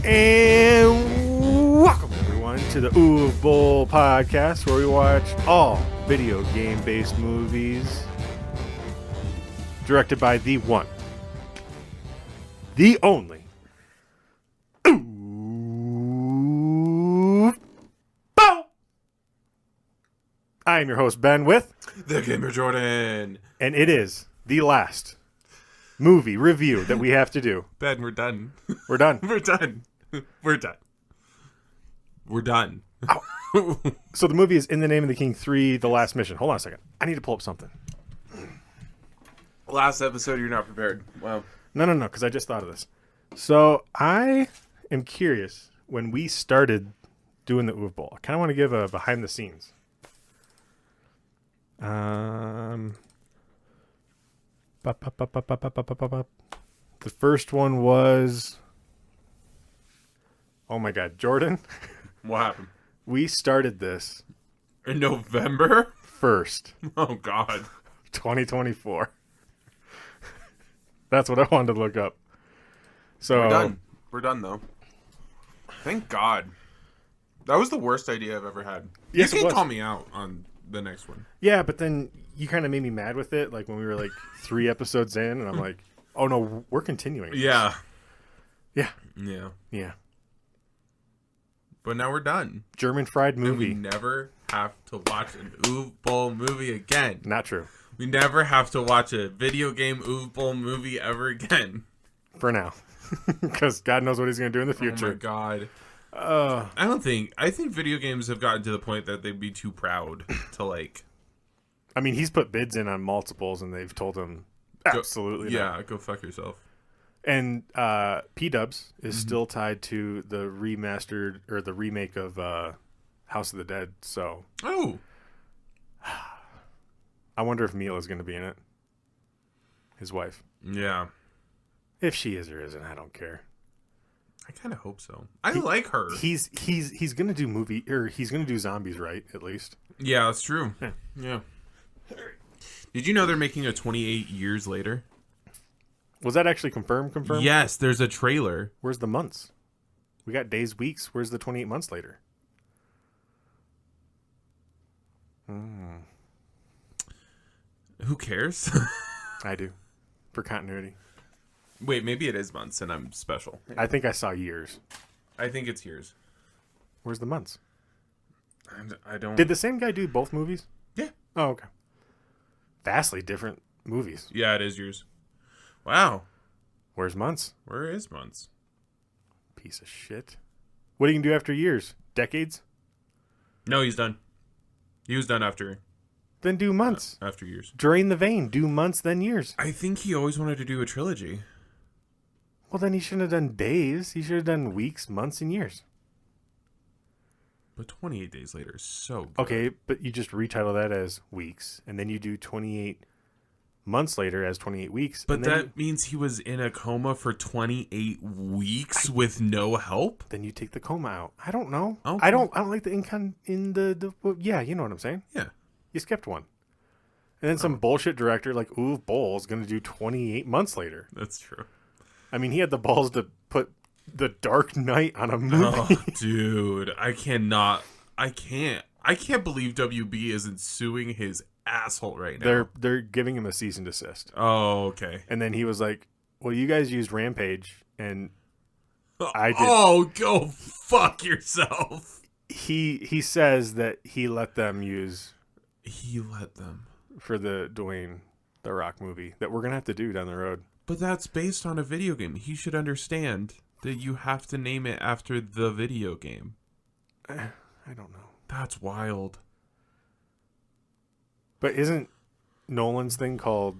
And welcome everyone to the BOLL podcast, where we watch all video game based movies directed by the one, the only BOLL. I am your host Ben with The Gamer Jordan. and it is the last movie review that we have to do. Ben, we're done. We're done. We're done. We're done. We're done. So the movie is In the Name of the King 3, The Last Mission. Hold on a second. I need to pull up something. Last episode, you're not prepared. Wow. No, because I just thought of this. So I am curious, when we started doing the BOLL, I kind of want to give a behind the scenes. The first one was, oh my God, Jordan. What happened? We started this In November? 1st, Oh, God. 2024. That's what I wanted to look up. So We're done. We're done, though. Thank God. That was the worst idea I've ever had. Yes, You it can was. call me out on the next one. Yeah, but then you kind of made me mad with it, like when we were like 3 episodes in, and I'm like, oh no, we're continuing. Yeah. Yeah. Yeah. Yeah. But now we're done. German fried And we movie. never have to watch an BOLL movie again. Not true. We never have to watch a video game BOLL movie ever again. For now. Because God knows what he's going to do in the Oh my future. God. I think video games have gotten to the point that they'd be too proud to like. I mean, he's put bids in on multiples, and they've told him absolutely not. Yeah, go fuck yourself. And P-Dubs is still tied to the remastered, or the remake of House of the Dead, so Oh. I wonder if Mila's going to be in it. His wife. Yeah. If she is or isn't, I don't care. I kind of hope so. I like her. He's gonna do he's gonna do zombies, right? At least. Yeah, that's true. Yeah. Did you know they're making a 28 years later? Was that actually confirmed? Yes, there's a trailer. Where's the months? We got days, weeks. Where's the 28 months later? Who cares? I do, for continuity. Wait, maybe it is months and I'm special. I think I saw years. I think it's years. Where's the months? I don't. Did the same guy do both movies? Yeah. Oh, okay. Vastly different movies. Yeah, it is years. Wow. Where's months? Where is months? Piece of shit. What are you gonna do after years? Decades? No, he's done. He was done after Then do months. years. Drain the vein. Do months, then years. I think he always wanted to do a trilogy. Well, then he shouldn't have done days. He should have done weeks, months, and years. But 28 days later is so good. Okay, but you just retitle that as weeks, and then you do 28 months later as 28 weeks. But and then that means he was in a coma for 28 weeks with no help? then you take the coma out. I don't know. Okay. I don't like the income in the yeah, you know what I'm saying? Yeah. You skipped one. And then some bullshit director like BOLL is going to do 28 months later. That's true. I mean, he had the balls to put The Dark Knight on a movie. Oh, dude, I can't believe WB isn't suing his asshole right now. They're giving him a cease and desist. Oh, okay. And then he was like, "Well, you guys used Rampage, and I did." Oh, go fuck yourself. He says that he let them use He let them. for the Dwayne The Rock movie that we're gonna have to do down the road. But that's based on a video game. He should understand that you have to name it after the video game. I don't know, That's wild. but isn't Nolan's thing called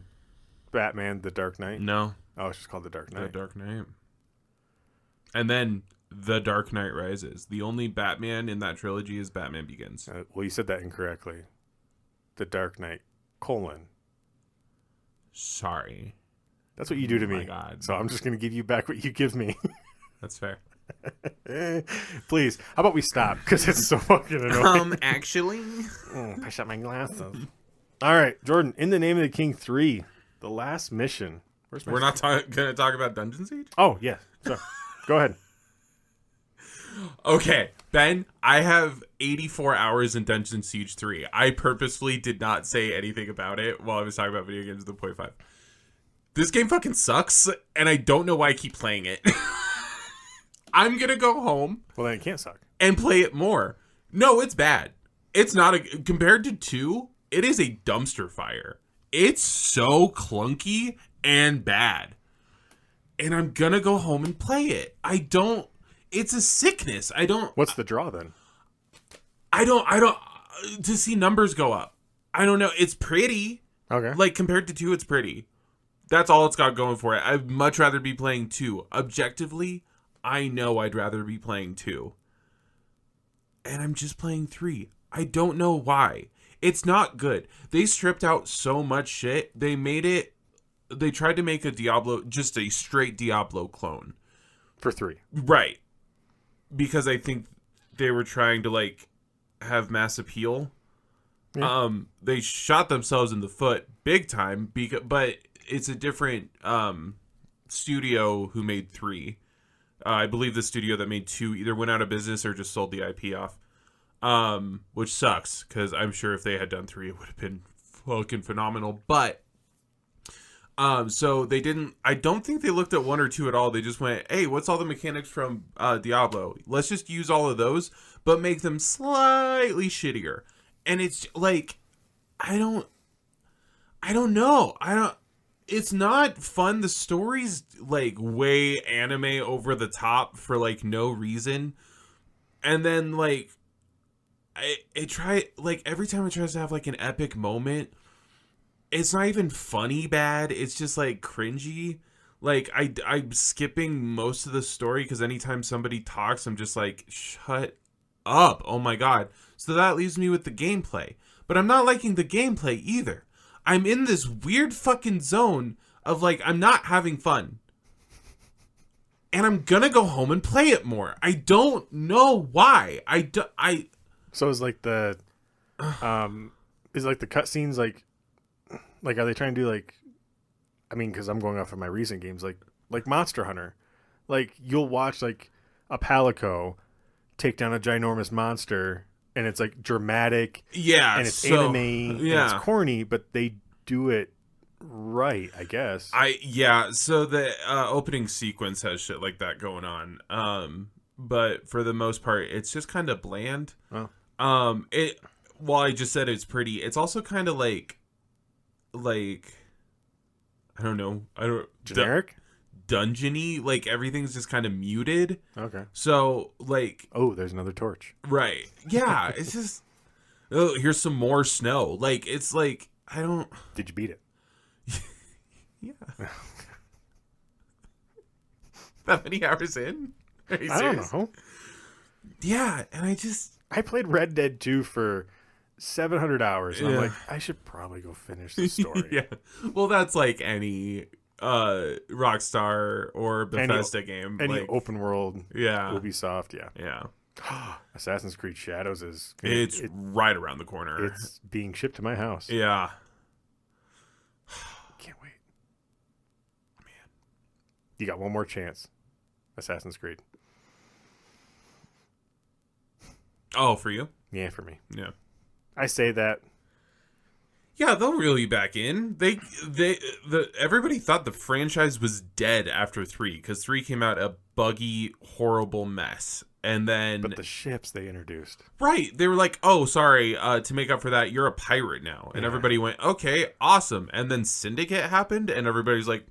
Batman: The Dark Knight? No. Oh, it's just called The Dark The Knight. Dark Knight. And then The Dark Knight Rises. The only Batman in that trilogy is Batman Begins. Well, you said that incorrectly. The Dark Knight : Sorry. That's what you do to Oh me. my God. So I'm just gonna give you back what you give me. That's fair. Please, how about we stop? Because it's so fucking annoying. Actually. Push up my glasses. All right, Jordan. In the Name of the King 3, The Last Mission. Where's my We're not going to talk about Dungeon Siege? Oh, yeah. So, go ahead. Okay, Ben, I have 84 hours in Dungeon Siege 3. I purposefully did not say anything about it while I was talking about video games of the point 5. This game fucking sucks, and I don't know why I keep playing it. I'm gonna go home Well, then it can't suck. and play it more. No, it's bad. It's not a compared to 2, it is a dumpster fire. It's so clunky and bad. And I'm gonna go home and play it. It's a sickness. What's the draw then? I don't to see numbers go up. I don't know. It's pretty. Okay. Like compared to 2, it's pretty. That's all it's got going for it. I'd much rather be playing 2. Objectively, I know I'd rather be playing 2. And I'm just playing 3. I don't know why. It's not good. They stripped out so much shit. They tried to make a Diablo, just a straight Diablo clone. For 3. Right. Because I think they were trying to like have mass appeal. Yeah. They shot themselves in the foot big time but it's a different studio who made 3. I believe the studio that made 2 either went out of business or just sold the IP off. Which sucks because I'm sure if they had done 3 it would have been fucking phenomenal. But so they didn't. I don't think they looked at 1 or 2 at all. They just went, "Hey, what's all the mechanics from Diablo? Let's just use all of those, but make them slightly shittier." And it's like, I don't know. It's not fun. The story's like way anime over the top for like no reason. And then like, every time it tries to have like an epic moment, it's not even funny bad. It's just like cringy. Like I'm skipping most of the story because anytime somebody talks, I'm just like, shut up. Oh my God. So that leaves me with the gameplay. But I'm not liking the gameplay either. I'm in this weird fucking zone of like, I'm not having fun. And I'm gonna go home and play it more. I don't know why. So is like the cutscenes like are they trying to do like, I mean, because I'm going off of my recent games, like Monster Hunter, like you'll watch like a Palico take down a ginormous monster and it's like dramatic, Yeah, and it's so, anime, and it's corny, but they do it right, I guess. So the opening sequence has shit like that going on. But for the most part, it's just kind of bland. Oh. While I just said it's pretty, it's also kind of like I don't know, Generic? Dungeony, like everything's just kind of muted. Okay. So like, oh, there's another torch. Right. Yeah, it's just, oh, here's some more snow. Like it's like, I don't. Did you beat it? Yeah. That many hours in? Are you I serious? don't know. Yeah, and I played Red Dead 2 for 700 hours, and I'm Yeah. like, I should probably go finish the story. Yeah. Well, that's like any Rockstar or Bethesda game. Any like, open world, yeah. Ubisoft, yeah. Yeah. Assassin's Creed Shadows is It's right around the corner. it's being shipped to my house. Yeah. Can't wait. Man. You got one more chance. Assassin's Creed. Oh, for you? Yeah, for me. Yeah. I say that. Yeah, they'll reel you back in. Everybody thought the franchise was dead after 3 because 3 came out a buggy, horrible mess, and then But the ships they introduced. right, they were like, "Oh, sorry, to make up for that, you're a pirate now," and everybody went, "Okay, awesome." And then Syndicate happened, and everybody's like,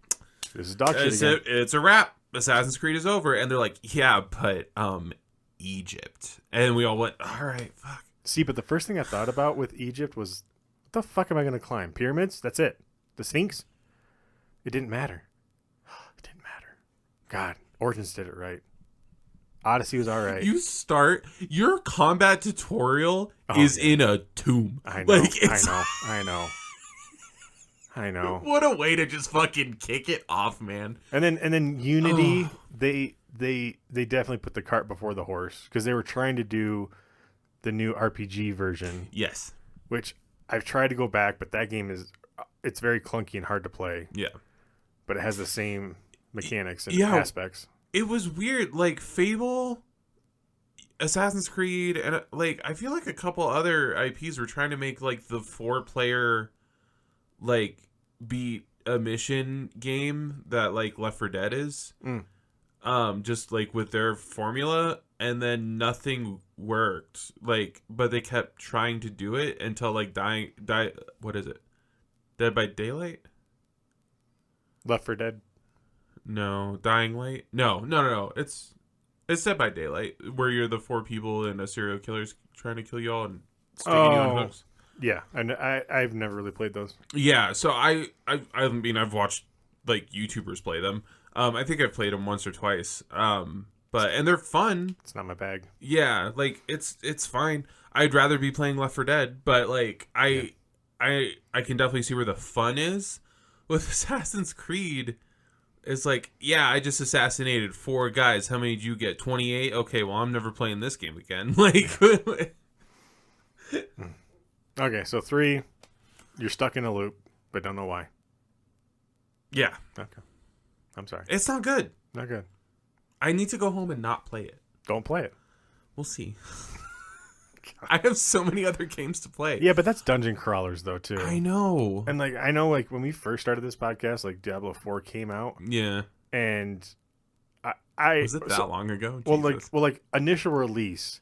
This is dog shit again. It's a wrap. Assassin's Creed is over," and they're like, "Yeah, but Egypt," and we all went, "All right, fuck." See, but the first thing I thought about with Egypt was, what the fuck am I going to climb? Pyramids? That's it. The Sphinx? It didn't matter. It didn't matter. God, Origins did it right. Odyssey was all right. You start your combat tutorial is in a tomb. I know. Like, it's, I know. What a way to just fucking kick it off, man. And then Unity, they definitely put the cart before the horse because they were trying to do the new RPG version. Yes. Which I've tried to go back, but that game it's very clunky and hard to play. Yeah. But it has the same mechanics and Yeah. aspects. It was weird. Like Fable Assassin's Creed and like I feel like a couple other IPs were trying to make like the 4-player like beat a mission game that like Left 4 Dead is. Just like with their formula, and then nothing worked. Like, but they kept trying to do it until like what is it? Dead by Daylight? Left 4 Dead. No, Dying Light. No. It's Dead by Daylight, where you're the 4 people and a serial killer's trying to kill you all and sticking you on hooks. Yeah, and I've never really played those. Yeah, so I mean I've watched like YouTubers play them. I think I've played them once or twice. But and they're fun. It's not my bag. Yeah, like it's fine. I'd rather be playing Left 4 Dead, but like I can definitely see where the fun is with Assassin's Creed. It's like, yeah, I just assassinated 4 guys. How many did you get? 28? Okay, well, I'm never playing this game again. Like, okay, so 3, you're stuck in a loop, but don't know why. Yeah. Okay. I'm sorry. It's not good. Not good. I need to go home and not play it. Don't play it. We'll see. I have so many other games to play. Yeah, but that's dungeon crawlers though too. I know. And like I know like when we first started this podcast, like Diablo 4 came out. Yeah. And I was it that long ago? Well, like initial release,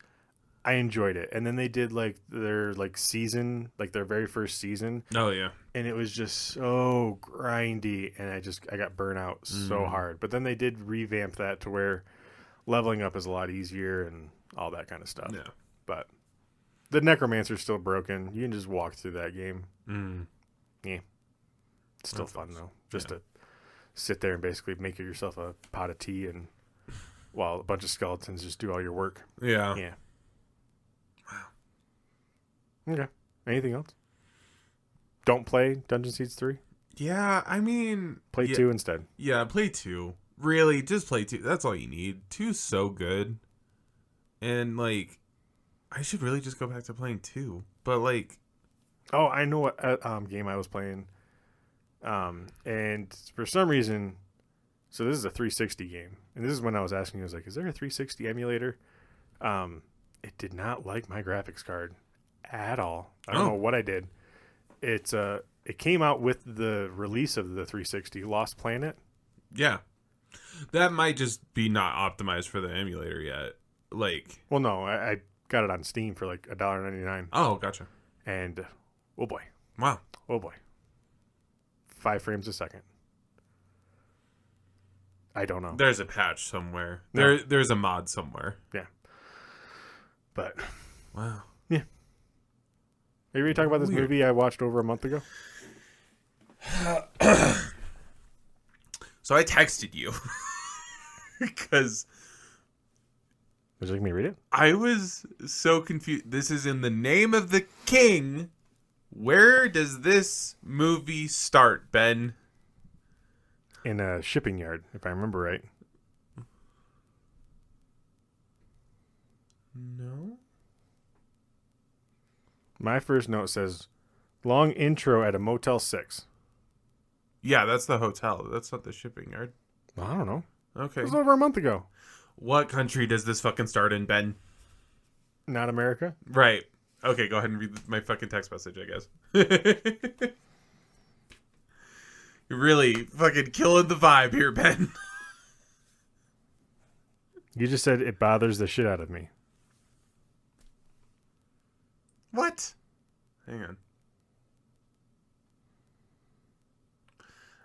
I enjoyed it. And then they did like their like season, like their very first season. Oh yeah. And it was just so grindy, and I got burnt out so hard. But then they did revamp that to where leveling up is a lot easier and all that kind of stuff. Yeah. But the Necromancer's still broken. You can just walk through that game. Yeah. It's still fun though. Just to sit there and basically make yourself a pot of tea and while a bunch of skeletons just do all your work. Yeah. Yeah. Wow. Okay. Anything else? Don't play Dungeon Siege 3? Yeah, I mean... Play 2 instead. Yeah, play 2. Really, just play 2. That's all you need. 2's so good. And, like, I should really just go back to playing 2. But, like... Oh, I know what game I was playing. And for some reason... So this is a 360 game. And this is when I was asking, I was like, is there a 360 emulator? It did not like my graphics card at all. I don't know what I did. It came out with the release of the 360, Lost Planet. Yeah. That might just be not optimized for the emulator yet. Like... Well, no, I got it on Steam for like $1.99. Oh, gotcha. And, oh boy. Wow. Oh boy. 5 frames a second. I don't know. There's a patch somewhere. No. There's a mod somewhere. Yeah. But... Wow. Yeah. Are you ready to talk about this movie I watched over a month ago? So I texted you. Because... Would you like me to read it? I was so confused. This is In the Name of the King. Where does this movie start, Ben? In a shipping yard, if I remember right. No. My first note says, long intro at a Motel 6. Yeah, that's the hotel. That's not the shipping yard. I don't know. Okay. It was over a month ago. What country does this fucking start in, Ben? Not America? Right. Okay, go ahead and read my fucking text message, I guess. You're really fucking killing the vibe here, Ben. You just said it bothers the shit out of me. What? Hang on.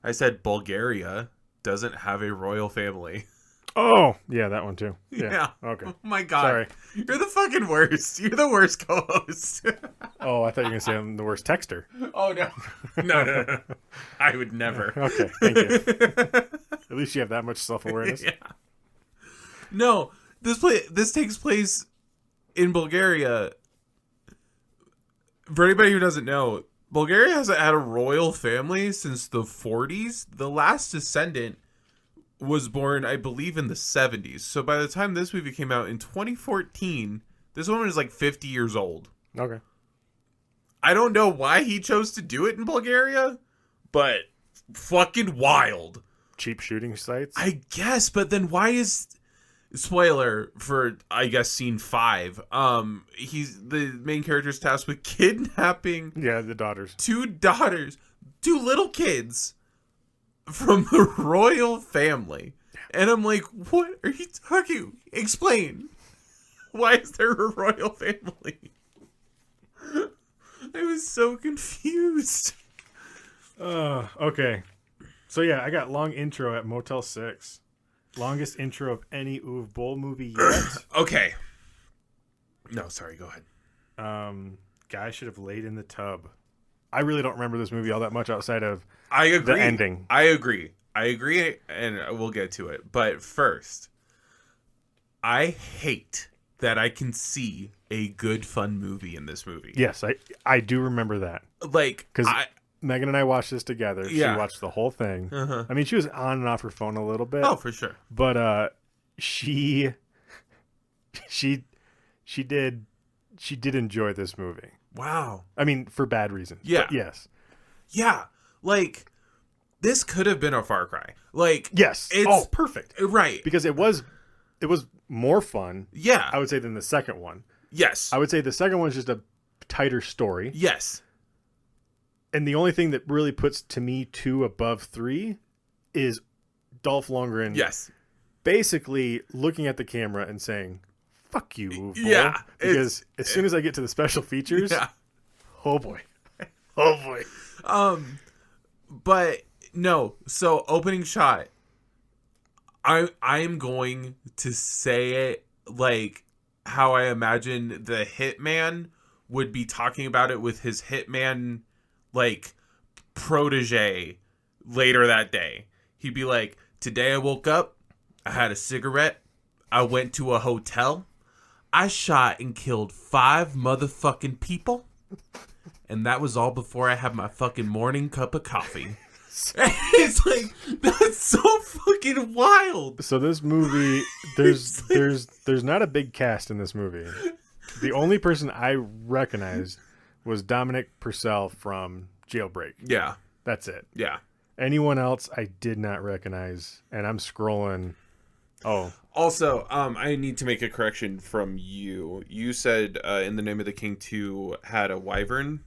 I said Bulgaria doesn't have a royal family. Oh, yeah, that one too. Yeah. Okay. Oh my god. Sorry. You're the fucking worst. You're the worst co-host. Oh, I thought you were going to say I'm the worst texter. Oh, no. No. I would never. Okay, thank you. At least you have that much self-awareness. Yeah. No, this takes place in Bulgaria. For anybody who doesn't know, Bulgaria hasn't had a royal family since the 40s. The last descendant was born, I believe, in the 70s. So by the time this movie came out in 2014, this woman is like 50 years old. Okay. I don't know why he chose to do it in Bulgaria, but fucking wild. Cheap shooting sites? I guess, but then why is... spoiler for, I guess, scene 5. He's the main character's tasked with kidnapping the daughters. 2 daughters, 2 little kids from the royal family. And I'm like, what are you talking? Explain. Why is there a royal family? I was so confused. Okay. So yeah, I got long intro at Motel 6. Longest intro of any Uwe Boll movie yet. Okay. No, sorry, go ahead. Guy should have laid in the tub. I really don't remember this movie all that much outside of I agree. the ending. I agree, and we'll get to it. But first, I hate that I can see a good, fun movie in this movie. Yes, I do remember that. Like, Because Megan and I watched this together. Yeah. She watched the whole thing. Uh-huh. I mean, she was on and off her phone a little bit. Oh, for sure. But she did enjoy this movie. Wow. I mean, for bad reasons. Yeah. But yes. Yeah. Like, this could have been a Far Cry. Like, Yes. It's, perfect. right. Because it was more fun, Yeah. I would say, than the second one. Yes. I would say the second one's just a tighter story. Yes. And the only thing that really puts to me 2 above 3 is Dolph Lundgren Yes. basically looking at the camera and saying, "Fuck you, Uwe Boll." Yeah, Because as soon as I get to the special features, Yeah. oh boy. Oh boy. But no. So opening shot. I am going to say it like how I imagine the hitman would be talking about it with his hitman like protege later that day. He'd be like, "Today I woke up, I had a cigarette, I went to a hotel, I shot and killed 5 motherfucking people, and that was all before I had my fucking morning cup of coffee." It's like, that's so fucking wild. So this movie, there's not a big cast in this movie. The only person I recognized was Dominic Purcell from Jailbreak. Yeah. That's it. Yeah. Anyone else I did not recognize, and I'm scrolling. Oh, Also, I need to make a correction from you. You said In the Name of the King 2 had a wyvern.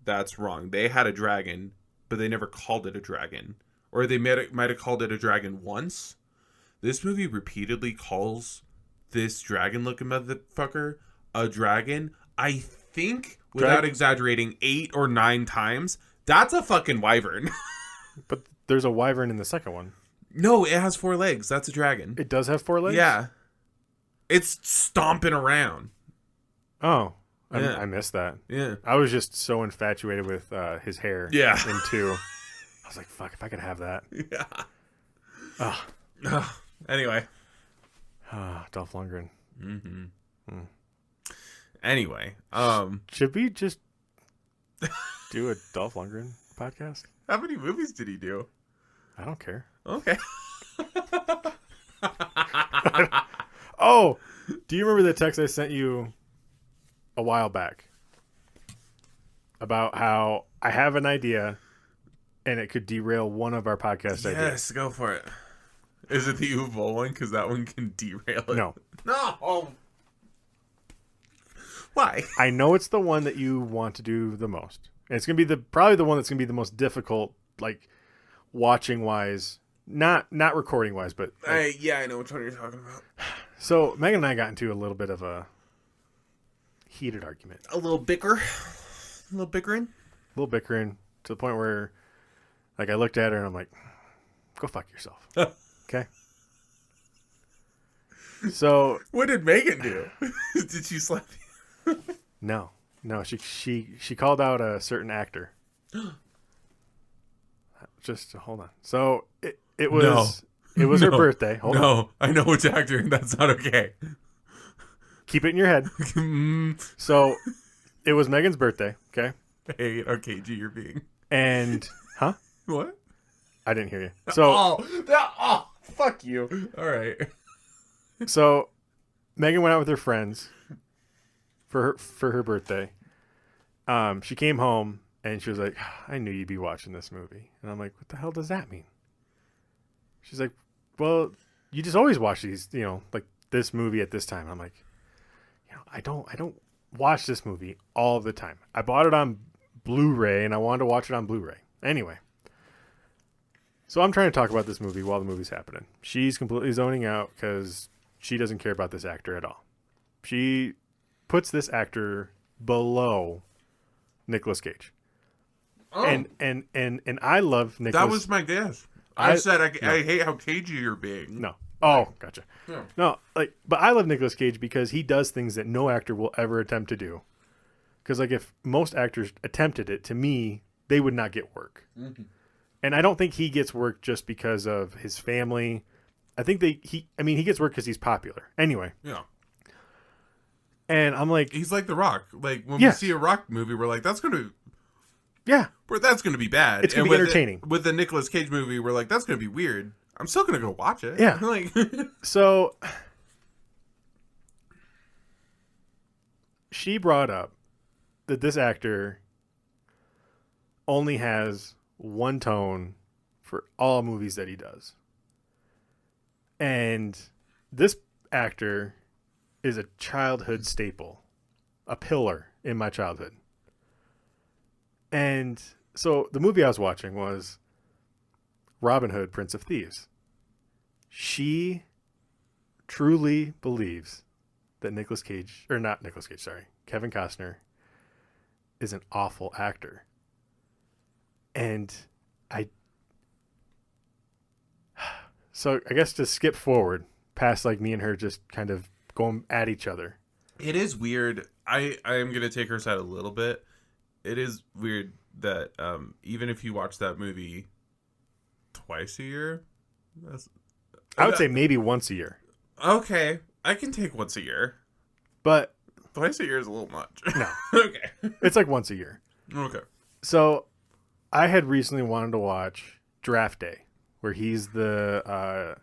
That's wrong. They had a dragon, but they never called it a dragon. Or they might have called it a dragon once. This movie repeatedly calls this dragon-looking motherfucker a dragon. I think, without exaggerating, 8 or 9 times. That's a fucking wyvern. but there's a wyvern in the second one. No, it has 4 legs. That's a dragon. It does have 4 legs? Yeah. It's stomping around. Oh, Yeah. I missed that. Yeah. I was just so infatuated with his hair. Yeah. In 2. I was like, fuck, if I could have that. Yeah. Anyway. Dolph Lundgren. Mm-hmm. Anyway. Should we just do a Dolph Lundgren podcast? How many movies did he do? I don't care. Okay. Oh, do you remember the text I sent you a while back about how I have an idea and it could derail one of our podcast ideas? Yes, go for it. Is it the Uwe Boll one? Because that one can derail it. No. No. Why? I know it's the one that you want to do the most. And it's gonna be probably the one that's gonna be the most difficult, like watching wise, not recording wise, but yeah, I know which one you're talking about. So Megan and I got into a little bit of a heated argument. A little bickering. A little bickering to the point where, like, I looked at her and I'm like, "Go fuck yourself." Okay. So what did Megan do? Did she slap you? No. She called out a certain actor. Just hold on. So it was her birthday. Hold on. I know which actor. That's not okay. Keep it in your head. So it was Megan's birthday. Okay. Hey, okay, G, you're being. And What? I didn't hear you. So fuck you. All right. So Megan went out with her friends for her birthday. She came home and she was like, "I knew you'd be watching this movie." And I'm like, "What the hell does that mean?" She's like, "Well, you just always watch these, like this movie at this time. I'm like, I don't watch this movie all the time. I bought it on Blu-ray and I wanted to watch it on Blu-ray. Anyway, so I'm trying to talk about this movie while the movie's happening. She's completely zoning out because she doesn't care about this actor at all. She puts this actor below Nicolas Cage. Oh, And I love Nicolas. that was my guess. I said I hate how cagey you're being. No. Oh, gotcha. Yeah. No, but I love Nicolas Cage because he does things that no actor will ever attempt to do. Because if most actors attempted it, to me, they would not get work. Mm-hmm. And I don't think he gets work just because of his family. I think he gets work because he's popular. Anyway. Yeah. And I'm like, He's like The Rock. Like when Yes. we see a Rock movie, we're like, that's gonna be bad. It's gonna be entertaining. With the Nicolas Cage movie, we're like, that's gonna be weird. I'm still gonna go watch it. Yeah. Like So she brought up that this actor only has one tone for all movies that he does. And this actor is a childhood staple, a pillar in my childhood. And so the movie I was watching was Robin Hood, Prince of Thieves. She truly believes that Kevin Costner is an awful actor. And so I guess to skip forward past like me and her just kind of going at each other. it is weird. I am gonna take her side a little bit. It is weird that even if you watch that movie twice a year, I would say maybe once a year. okay, I can take once a year. But Twice a year is a little much. no, Okay. it's like once a year. Okay. So I had recently wanted to watch Draft Day, where he's the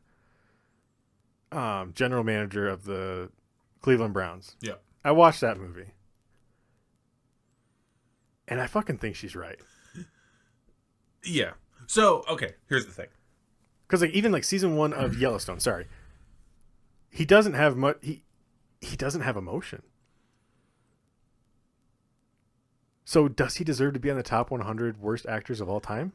general manager of the Cleveland Browns. Yeah. I watched that movie. And I fucking think she's right. Yeah. So, okay, here's the thing. Because like even like season 1 of Yellowstone, sorry, he doesn't have much. He doesn't have emotion. So does he deserve to be on the top 100 worst actors of all time?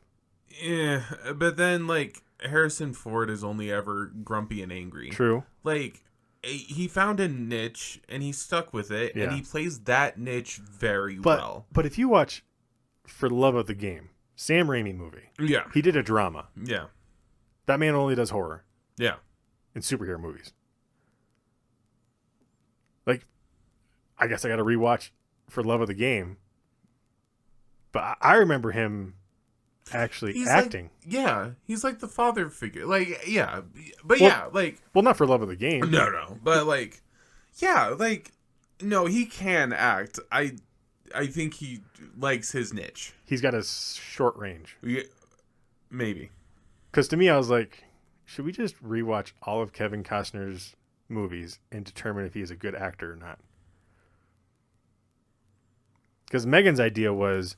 Yeah, but then like Harrison Ford is only ever grumpy and angry. True. Like he found a niche and he stuck with it, Yeah. and he plays that niche very well. But if you watch For the Love of the Game, Sam Raimi movie, Yeah. he did a drama. Yeah. That man only does horror Yeah. and superhero movies. Like, I guess I got to rewatch For Love of the Game. But I remember him actually He's acting. Like, yeah, he's like the father figure. Like, yeah, but Well- yeah, like Well, not For Love of the Game. no, but like, yeah, like, no, he can act. I think he likes his niche. He's got a short range. Yeah, maybe. Because to me, I was like, should we just rewatch all of Kevin Costner's movies and determine if he's a good actor or not? Because Megan's idea was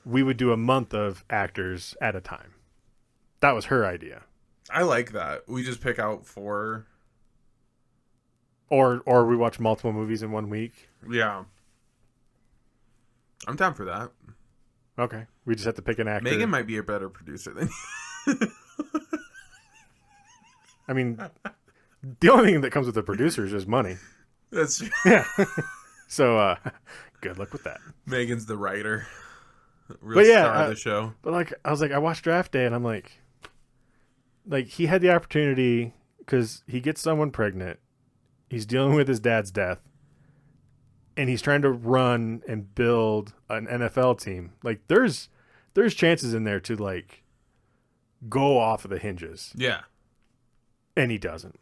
we would do a month of actors at a time. That was her idea. I like that. We just pick out 4. Or we watch multiple movies in 1 week. Yeah. I'm down for that. Okay. We just have to pick an actor. Megan might be a better producer than you. I mean, the only thing that comes with the producer is just money. That's true. Yeah. So, good luck with that. Megan's the writer. Real But yeah, star of the show. But like, I was like, I watched Draft Day and I'm like he had the opportunity because he gets someone pregnant. He's dealing with his dad's death. And he's trying to run and build an NFL team. Like there's chances in there to like go off of the hinges. Yeah. And he doesn't.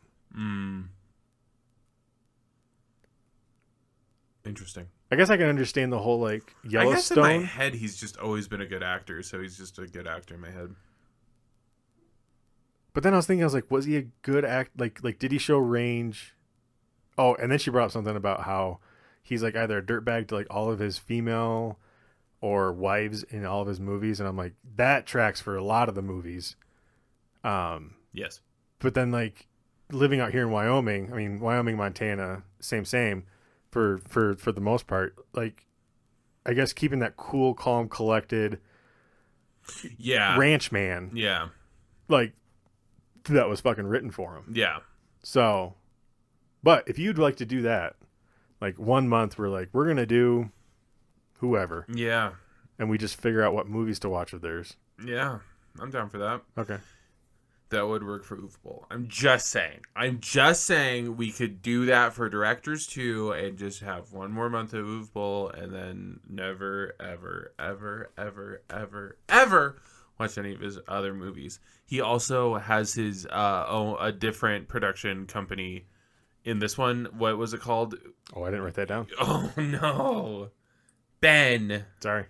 Interesting. I guess I can understand the whole like Yellowstone. I guess in my head he's just always been a good actor, so he's just a good actor in my head. But then I was like, was he a good act? Like did he show range? Oh, and then she brought up something about how he's like either a dirtbag to like all of his female or wives in all of his movies, and I'm like, that tracks for a lot of the movies. Yes. But then like living out here in Wyoming, I mean, Wyoming, Montana, same for the most part. Like, I guess keeping that cool, calm, collected Yeah. ranch man, Yeah. like, that was fucking written for him. Yeah. So, but if you'd like to do that, like 1 month, we're like, we're going to do whoever. Yeah. And we just figure out what movies to watch of theirs. Yeah. I'm down for that. Okay. That would work for Bowl. I'm just saying we could do that for directors too, and just have 1 more month of Bowl, and then never, ever, ever, ever, ever, ever watch any of his other movies. He also has his a different production company in this one. What was it called? Oh, I didn't write that down. Oh no, Ben. Sorry.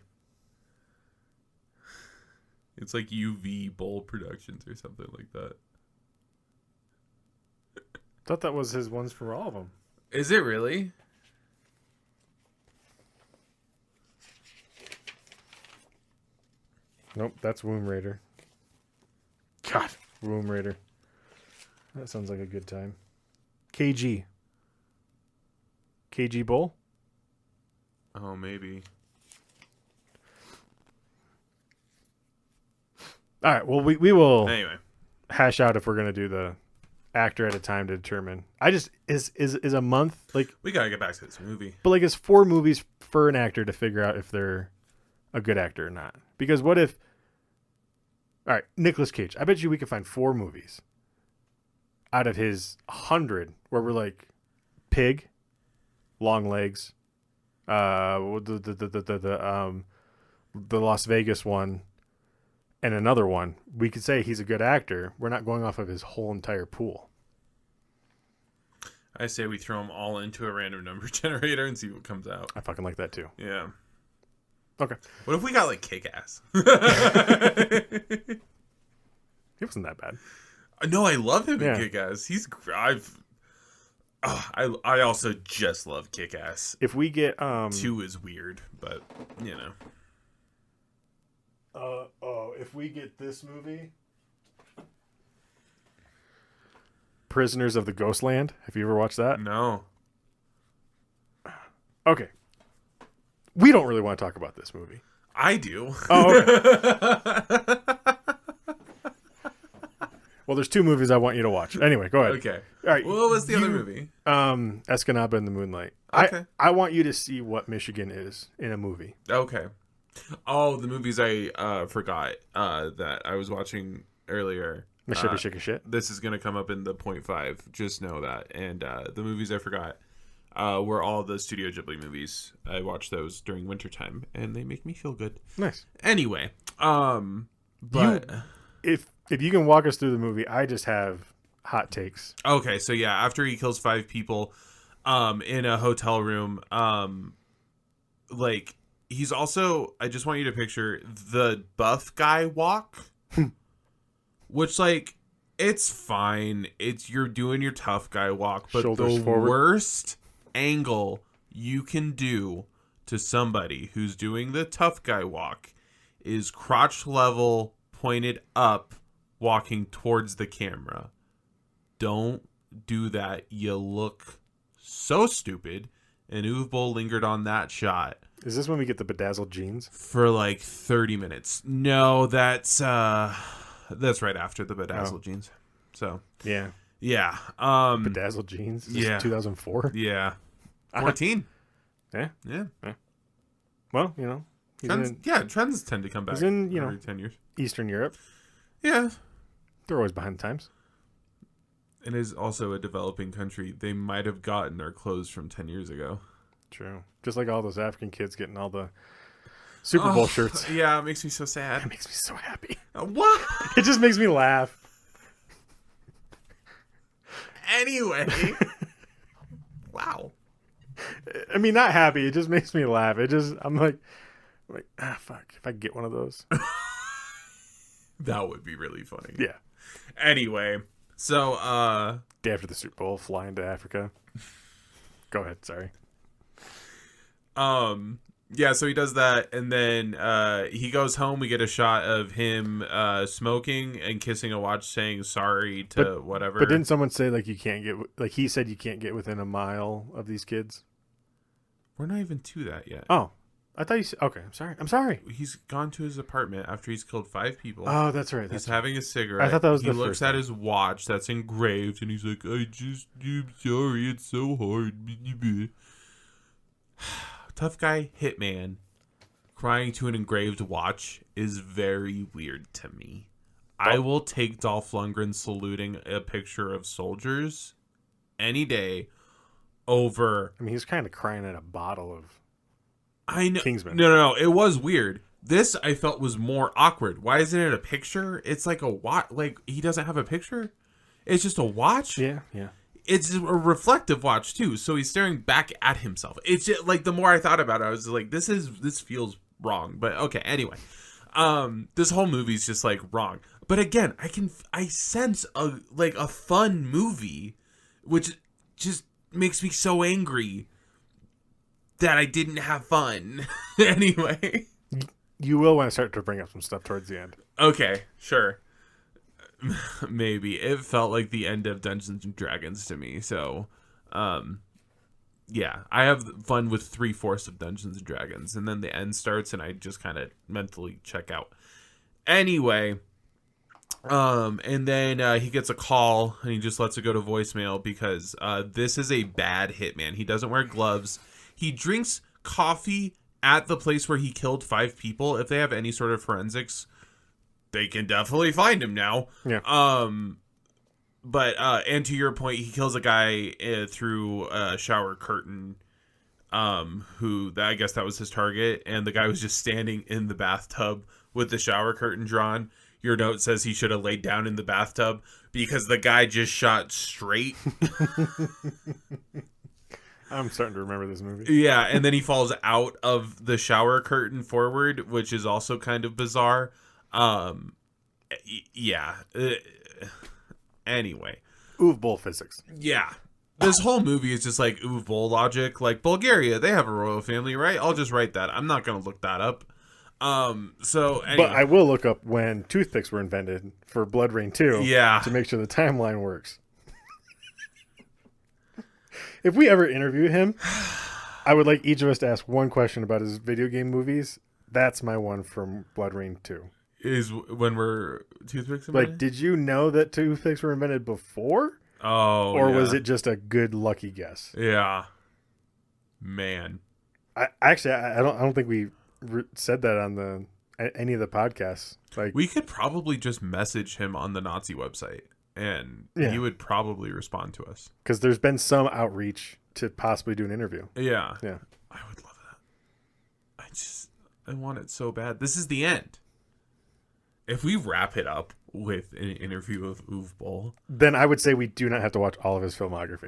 It's like UV Bowl Productions or something like that. Thought that was his ones for all of them. Is it really? Nope, that's Womb Raider. God, Womb Raider. That sounds like a good time. KG. KG Bowl? Oh, maybe. All right, well, we will Anyway. hash out if we're going to do the actor at a time to determine. I just, is a month, like, We gotta get back to this movie. but like, it's 4 movies for an actor to figure out if they're a good actor or not. Because what if, all right, Nicolas Cage, I bet you we could find 4 movies out of his 100 where we're like, Pig, Long Legs, the Las Vegas one, and another one. We could say he's a good actor. We're not going off of his whole entire pool. I say we throw them all into a random number generator and see what comes out. I fucking like that too. Yeah. Okay. What if we got like Kick-Ass? It wasn't that bad. No, I love him Yeah. in Kick-Ass. I also just love Kick-Ass. If we get 2 is weird, but you know. If we get this movie, Prisoners of the Ghostland. Have you ever watched that? No. Okay. We don't really want to talk about this movie. I do. Oh, okay. Well, there's 2 movies I want you to watch. Anyway, go ahead. Okay. All right. What was the other movie? Escanaba in the Moonlight. Okay. I want you to see what Michigan is in a movie. Okay. Oh, the movies I forgot that I was watching earlier. Mississippi Shit. This is going to come up in the 0.5. Just know that. And the movies I forgot were all the Studio Ghibli movies. I watched those during wintertime, and they make me feel good. Nice. Anyway, but... If you can walk us through the movie, I just have hot takes. Okay, so yeah, after he kills 5 people in a hotel room, like, he's also... I just want you to picture the buff guy walk. Which, like, it's fine. You're doing your tough guy walk, but Shoulders the forward. worst angle you can do to somebody who's doing the tough guy walk is crotch level, pointed up, walking towards the camera. Don't do that. You look so stupid. And Uwe Boll lingered on that shot Is this when we get the bedazzled jeans? for like 30 minutes. No, that's right after the bedazzled jeans. So Yeah. yeah, Bedazzled jeans? Is this yeah. 2004? yeah, 14. Yeah. Yeah, Well, you know, he's trends tend to come back. he's in, you know, every 10 years. Eastern Europe. Yeah, They're always behind the times. it is also a developing country. They might have gotten their clothes from 10 years ago. True. Just like all those African kids getting all the Super Bowl shirts. Yeah, it makes me so It sad. makes me so happy. What? It just makes me laugh. Anyway, wow. I mean, not happy. It just makes me laugh. I'm like, fuck. If I could get one of those. That would be really funny. Yeah. Anyway, so Day after the Super Bowl, flying to Africa. Go ahead. Sorry. Yeah, so he does that, and then he goes home. We get a shot of him smoking and kissing a watch, saying sorry to whatever. But didn't someone say like you can't get like he said you can't get within a mile of these kids? We're not even to that yet. Oh, I thought you said okay. I'm sorry. He's gone to his apartment after he's killed 5 people. Oh, that's right. He's having a cigarette. I thought that was he the looks first at time. his watch that's engraved, and he's like, I'm sorry, it's so hard. Tough guy hitman crying to an engraved watch is very weird to me. I will take Dolph Lundgren saluting a picture of soldiers any day over. I mean, he's kind of crying at a bottle of I know. Kingsman. No. It was weird. This I felt was more awkward. Why isn't it a picture? It's like a watch. Like he doesn't have a picture. It's just a watch. Yeah. It's a reflective watch too. So he's staring back at himself. It's just, like the more I thought about it, I was like, this feels wrong. But okay. Anyway, this whole movie's just like wrong. But again, I sense a fun movie, which just makes me so angry that I didn't have fun. Anyway. You will want to start to bring up some stuff towards the end. Okay, sure. Maybe. It felt like the end of Dungeons and Dragons to me. So, yeah. I have fun with 3/4 of Dungeons and Dragons. And then the end starts and I just kind of mentally check out. Anyway. And then he gets a call and he just lets it go to voicemail because this is a bad hitman. He doesn't wear gloves. He drinks coffee at the place where he killed 5 people. If they have any sort of forensics, they can definitely find him now. Yeah. But and to your point, he kills a guy through a shower curtain. I guess that was his target, and the guy was just standing in the bathtub with the shower curtain drawn. Your note says he should have laid down in the bathtub because the guy just shot straight. I'm starting to remember this movie. Yeah, and then he falls out of the shower curtain forward, which is also kind of bizarre. Yeah. Anyway. Ooh, bull physics. Yeah. This whole movie is just like ooh, bull logic. Like Bulgaria, they have a royal family, right? I'll just write that. I'm not going to look that up. So anyway. But I will look up when toothpicks were invented for Blood Rain 2 Yeah. to make sure the timeline works. If we ever interview him, I would like each of us to ask one question about his video game movies. That's my one from Blood Rain 2. Is when we're toothpicks Like, invented? did you know that toothpicks were invented before? Oh, Or yeah. was it just a good lucky guess? Yeah. Man. I don't think we said that on any of the podcasts. Like, We could probably just message him on the Nazi website, and Yeah. he would probably respond to us. because there's been some outreach to possibly do an interview. Yeah. Yeah. I would love that. I want it so bad. This is the end. If we wrap it up with an interview of Uwe Boll, Then I would say we do not have to watch all of his filmography.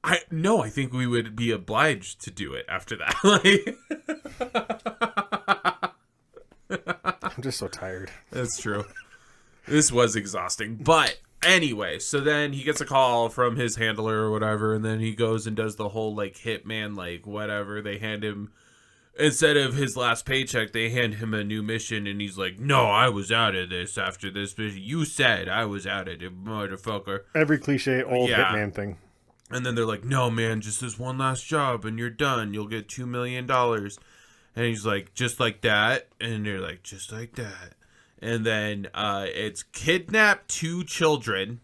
I think we would be obliged to do it after that. I'm just so tired. That's true. This was exhausting. But anyway, so then he gets a call from his handler or whatever, and then he goes and does the whole like hitman, like whatever. They hand him, instead of his last paycheck, they hand him a new mission, and he's like, no, I was out of this after this mission. You said I was out of it, motherfucker. Every cliche old Yeah. hitman thing. And then they're like, no, man, just this one last job and you're done. You'll get $2 million. And he's like, just like that. And they're like, just like that. And then it's kidnap 2 children.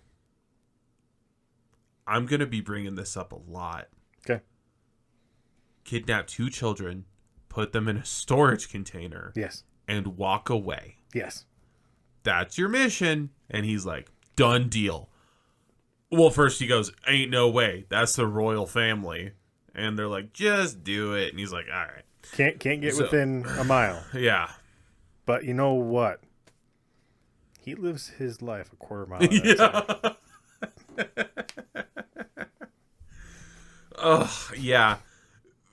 I'm going to be bringing this up a lot. Okay. Kidnap 2 children, put them in a storage container, Yes. and walk away. Yes. That's your mission. And he's like, done deal. Well, first he goes, ain't no way. That's the royal family. And they're like, just do it. And he's like, all right. Can't get So- within a mile. Yeah. But you know what? He lives his life a quarter mile at a time. Oh, yeah.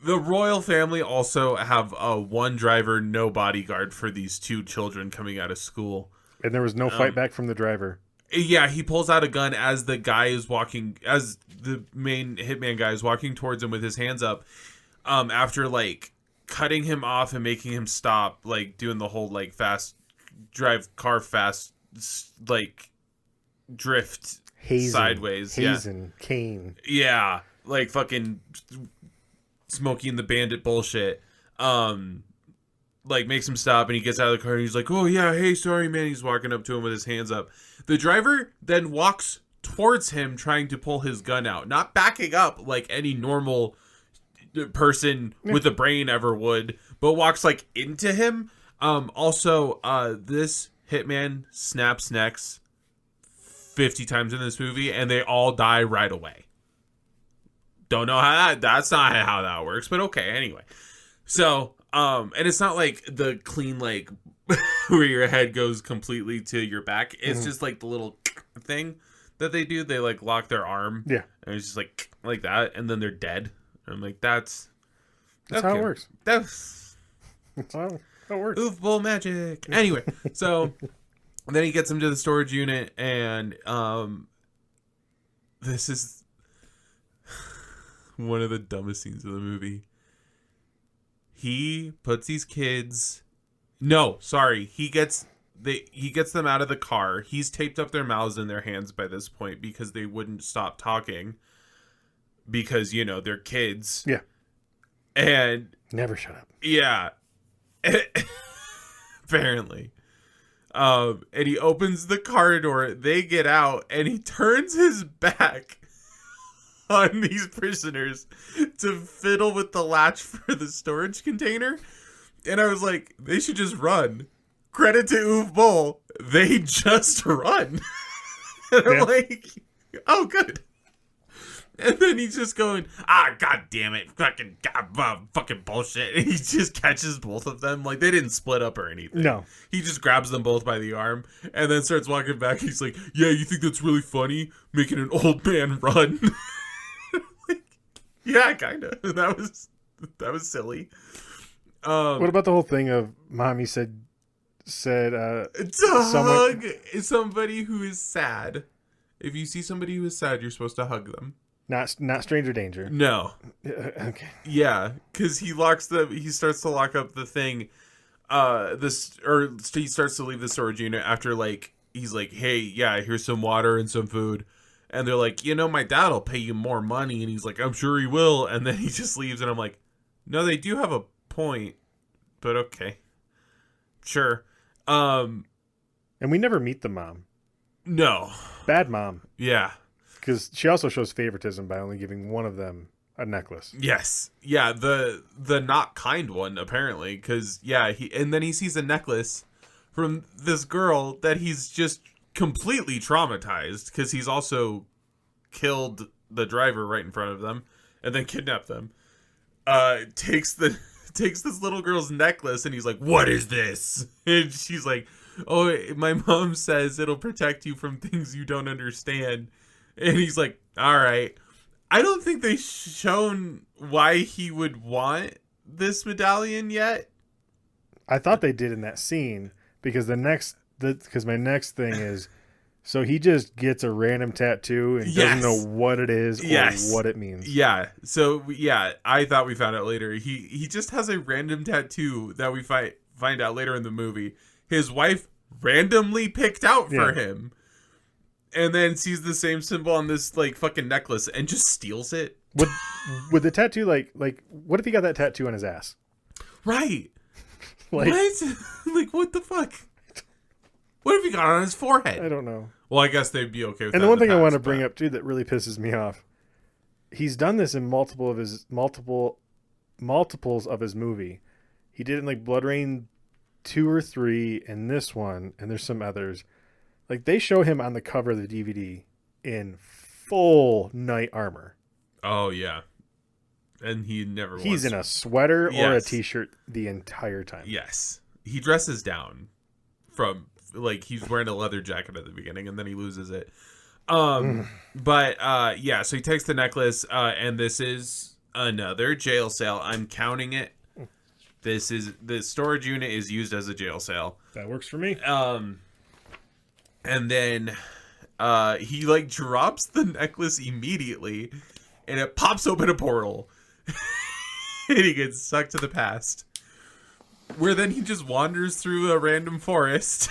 The royal family also have one driver, no bodyguard for these 2 children coming out of school. And there was no fight back from the driver. Yeah, he pulls out a gun as the guy is walking, as the main hitman guy is walking towards him with his hands up. After like cutting him off and making him stop, like doing the whole like fast drive car fast like drift sideways. Hazen, Kane. Yeah, like fucking Smokey and the Bandit bullshit. Like makes him stop and he gets out of the car and he's like, oh yeah, hey, sorry man. He's walking up to him with his hands up. The driver then walks towards him trying to pull his gun out, not backing up like any normal person with a brain ever would, but walks like into him. Also, this hitman snaps necks 50 times in this movie and they all die right away. Don't know how that's not how that works, but okay, anyway. So, and it's not like the clean, like, where your head goes completely to your back. It's just like the little thing that they do. They like lock their arm. Yeah. And it's just like that. And then they're dead. And I'm like, that's okay. How it works. That's how it works. Oof, bull magic. Anyway, so then he gets him to the storage unit and, this is one of the dumbest scenes of the movie. He puts these kids. No, sorry. He gets them out of the car. He's taped up their mouths and their hands by this point because they wouldn't stop talking. Because, you know, they're kids. Yeah. And never shut up. Yeah. Apparently. And he opens the car door. They get out and he turns his back on these prisoners to fiddle with the latch for the storage container. And I was like, they should just run. Credit to Uwe Boll. They just run. And I'm like, oh, good. And then he's just going, god damn it. Fucking bullshit. And he just catches both of them. Like, they didn't split up or anything. No. He just grabs them both by the arm and then starts walking back. He's like, yeah, you think that's really funny? Making an old man run? Yeah, kind of. That was silly. What about the whole thing of mommy said to hug somebody who is sad. If you see somebody who is sad, you're supposed to hug them. Not stranger danger. No. Okay. Yeah, because he starts to lock up the thing. He starts to leave the storage unit after he's like, hey, yeah, here's some water and some food. And they're like, you know, my dad will pay you more money. And he's like, I'm sure he will. And then he just leaves. And I'm like, no, they do have a point. But okay. Sure. And we never meet the mom. No. Bad mom. Yeah. Because she also shows favoritism by only giving one of them a necklace. Yes. Yeah, the not kind one, apparently. Because, yeah, and then he sees a necklace from this girl that he's just completely traumatized because he's also killed the driver right in front of them and then kidnapped them. Takes this little girl's necklace and he's like, what is this? And she's like, oh, my mom says it'll protect you from things you don't understand. And he's like, all right. I don't think they've shown why he would want this medallion yet. I thought they did in that scene because my next thing is, so he just gets a random tattoo and doesn't know what it is or what it means. Yeah. So, yeah, I thought we found out later. He just has a random tattoo that we find out later in the movie. His wife randomly picked out for him and then sees the same symbol on this, fucking necklace and just steals it. Would the tattoo, what if he got that tattoo on his ass? Right. What? What the fuck? What if he got it on his forehead? I don't know. Well, I guess they'd be okay with that. And the one thing I want to bring up, too, that really pisses me off, he's done this in multiples of his movie. He did it in, Blood Rain 2 or 3, and this one, and there's some others. They show him on the cover of the DVD in full knight armor. Oh, yeah. And He's in a sweater or a t-shirt the entire time. Yes. He dresses down from... he's wearing a leather jacket at the beginning and then he loses it. But so he takes the necklace and this is another jail cell. I'm counting it. The storage unit is used as a jail cell. That works for me. And then he drops the necklace immediately and it pops open a portal. and he gets sucked to the past. Where then he just wanders through a random forest.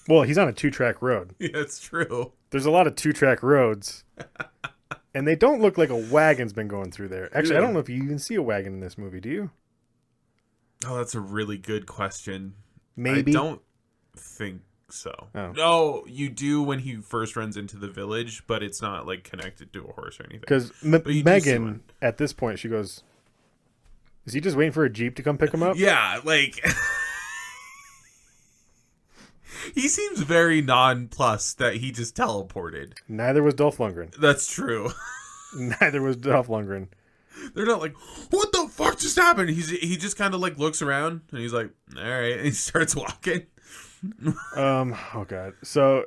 Well, he's on a 2-track road. Yeah, that's true. There's a lot of 2-track roads. And they don't look like a wagon's been going through there. Actually, Yeah. I don't know if you even see a wagon in this movie, do you? Oh, that's a really good question. Maybe. I don't think so. Oh. No, you do when he first runs into the village, but it's not like connected to a horse or anything. Because you do see Megan, one. at this point, she goes, is he just waiting for a Jeep to come pick him up? Yeah, like... He seems very nonplussed that he just teleported. Neither was Dolph Lundgren. That's true. Neither was Dolph Lundgren. They're not like, what the fuck just happened? He just kind of like looks around and he's like, all right, and he starts walking. Oh god. So,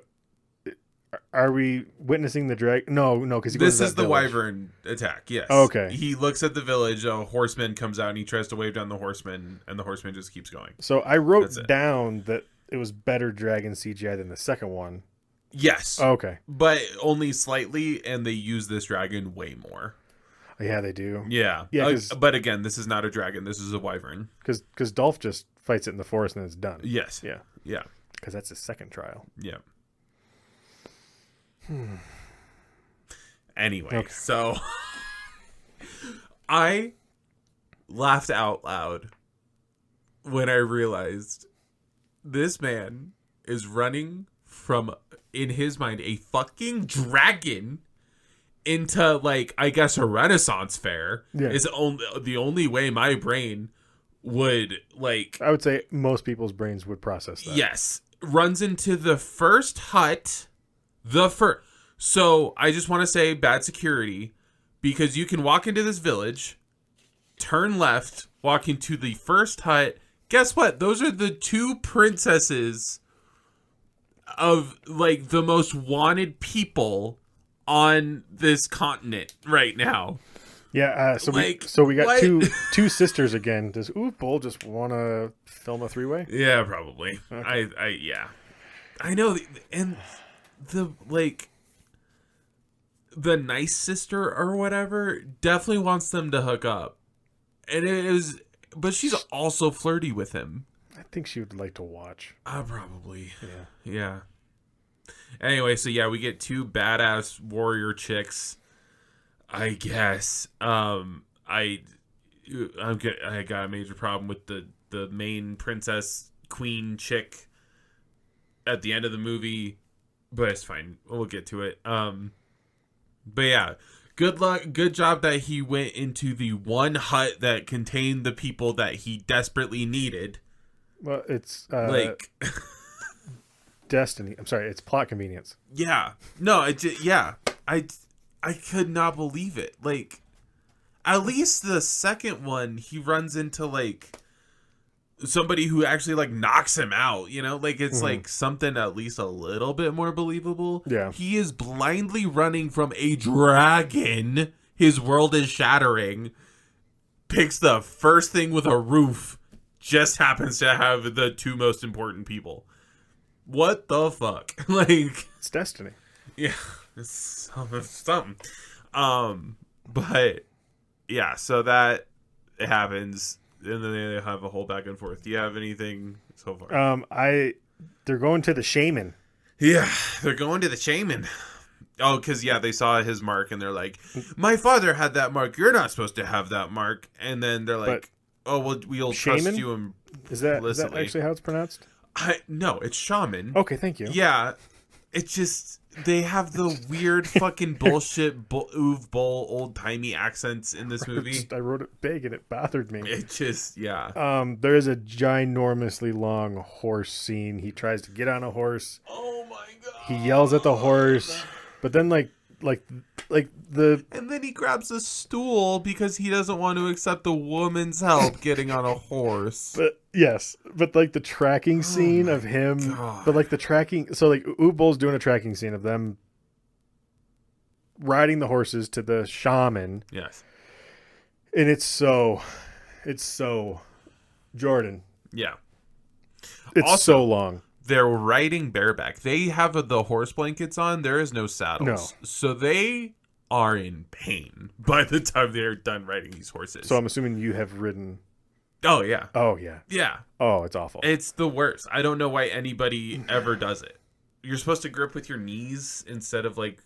are we witnessing the drag? No, because This is the wyvern attack. Yes. Oh, okay. He looks at the village. A horseman comes out and he tries to wave down the horseman, and the horseman just keeps going. So I wrote That's it. down that it was better dragon CGI than the second one. Yes. Oh, okay. But only slightly, and they use this dragon way more. Yeah, they do. Yeah. Yeah, But again, this is not a dragon. This is a wyvern. Because Dolph just fights it in the forest and it's done. Yes. Yeah. Yeah. Because that's his second trial. Yeah. Anyway, Okay. so I laughed out loud when I realized this man is running from, in his mind, a fucking dragon into, like, I guess a Renaissance fair. Yeah. Is the only way my brain would, like... I would say most people's brains would process that. Yes. Runs into the first hut. So I just want to say bad security, because you can walk into this village, turn left, walk into the first hut. Guess what? Those are the two princesses of, like, the most wanted people on this continent right now. Yeah. Like, we got what? two sisters again. Does BOLL just want to film a 3-way? Yeah, probably. Okay. Yeah. I know, and the, like, the nice sister or whatever definitely wants them to hook up. And it is, but she's also flirty with him. I think she would like to watch. Probably. Yeah. Yeah. Anyway, so yeah, we get two badass warrior chicks, I guess. I got a major problem with the main princess queen chick at the end of the movie, but it's fine. We'll get to it. But yeah, good luck. Good job that he went into the one hut that contained the people that he desperately needed. Well, it's Like, destiny. I'm sorry, it's plot convenience. yeah, no, I could not believe it. Like, at least the second one, he runs into, like, somebody who actually, like, knocks him out, you know? Like, it's like something at least a little bit more believable. Yeah. He is blindly running from a dragon. His world is shattering. Picks the first thing with a roof. Just happens to have the two most important people. What the fuck? Like, It's destiny. yeah, it's something. But yeah, so that happens, and then they have a whole back and forth. Do you have anything so far? They're going to the shaman. Yeah, they're going to the shaman. Oh, because yeah, they saw his mark, and they're like, "My father had that mark. You're not supposed to have that mark." And then they're like, "Oh, well, we'll shaman? trust you." And Is that actually how it's pronounced? no, it's shaman. Okay, thank you. Yeah, it's just they have the weird fucking bullshit BOLL old timey accents in this movie. I wrote it big and it bothered me. It just There is a ginormously long horse scene. He tries to get on a horse. Oh my god! He yells at the horse, but then like the And then he grabs a stool because he doesn't want to accept the woman's help getting on a horse. but like the tracking scene of him, God. but like the tracking. So like BOLL's doing a tracking scene of them riding the horses to the shaman, Yes. and it's so Jordan. Yeah. It's Also, so long. They're riding bareback. They have the horse blankets on. There is no saddles. No. So they are in pain by the time they're done riding these horses. So I'm assuming you have ridden. Oh yeah. Oh yeah. Yeah. Oh, it's awful. It's the worst. I don't know why anybody ever does it. You're supposed to grip with your knees instead of like,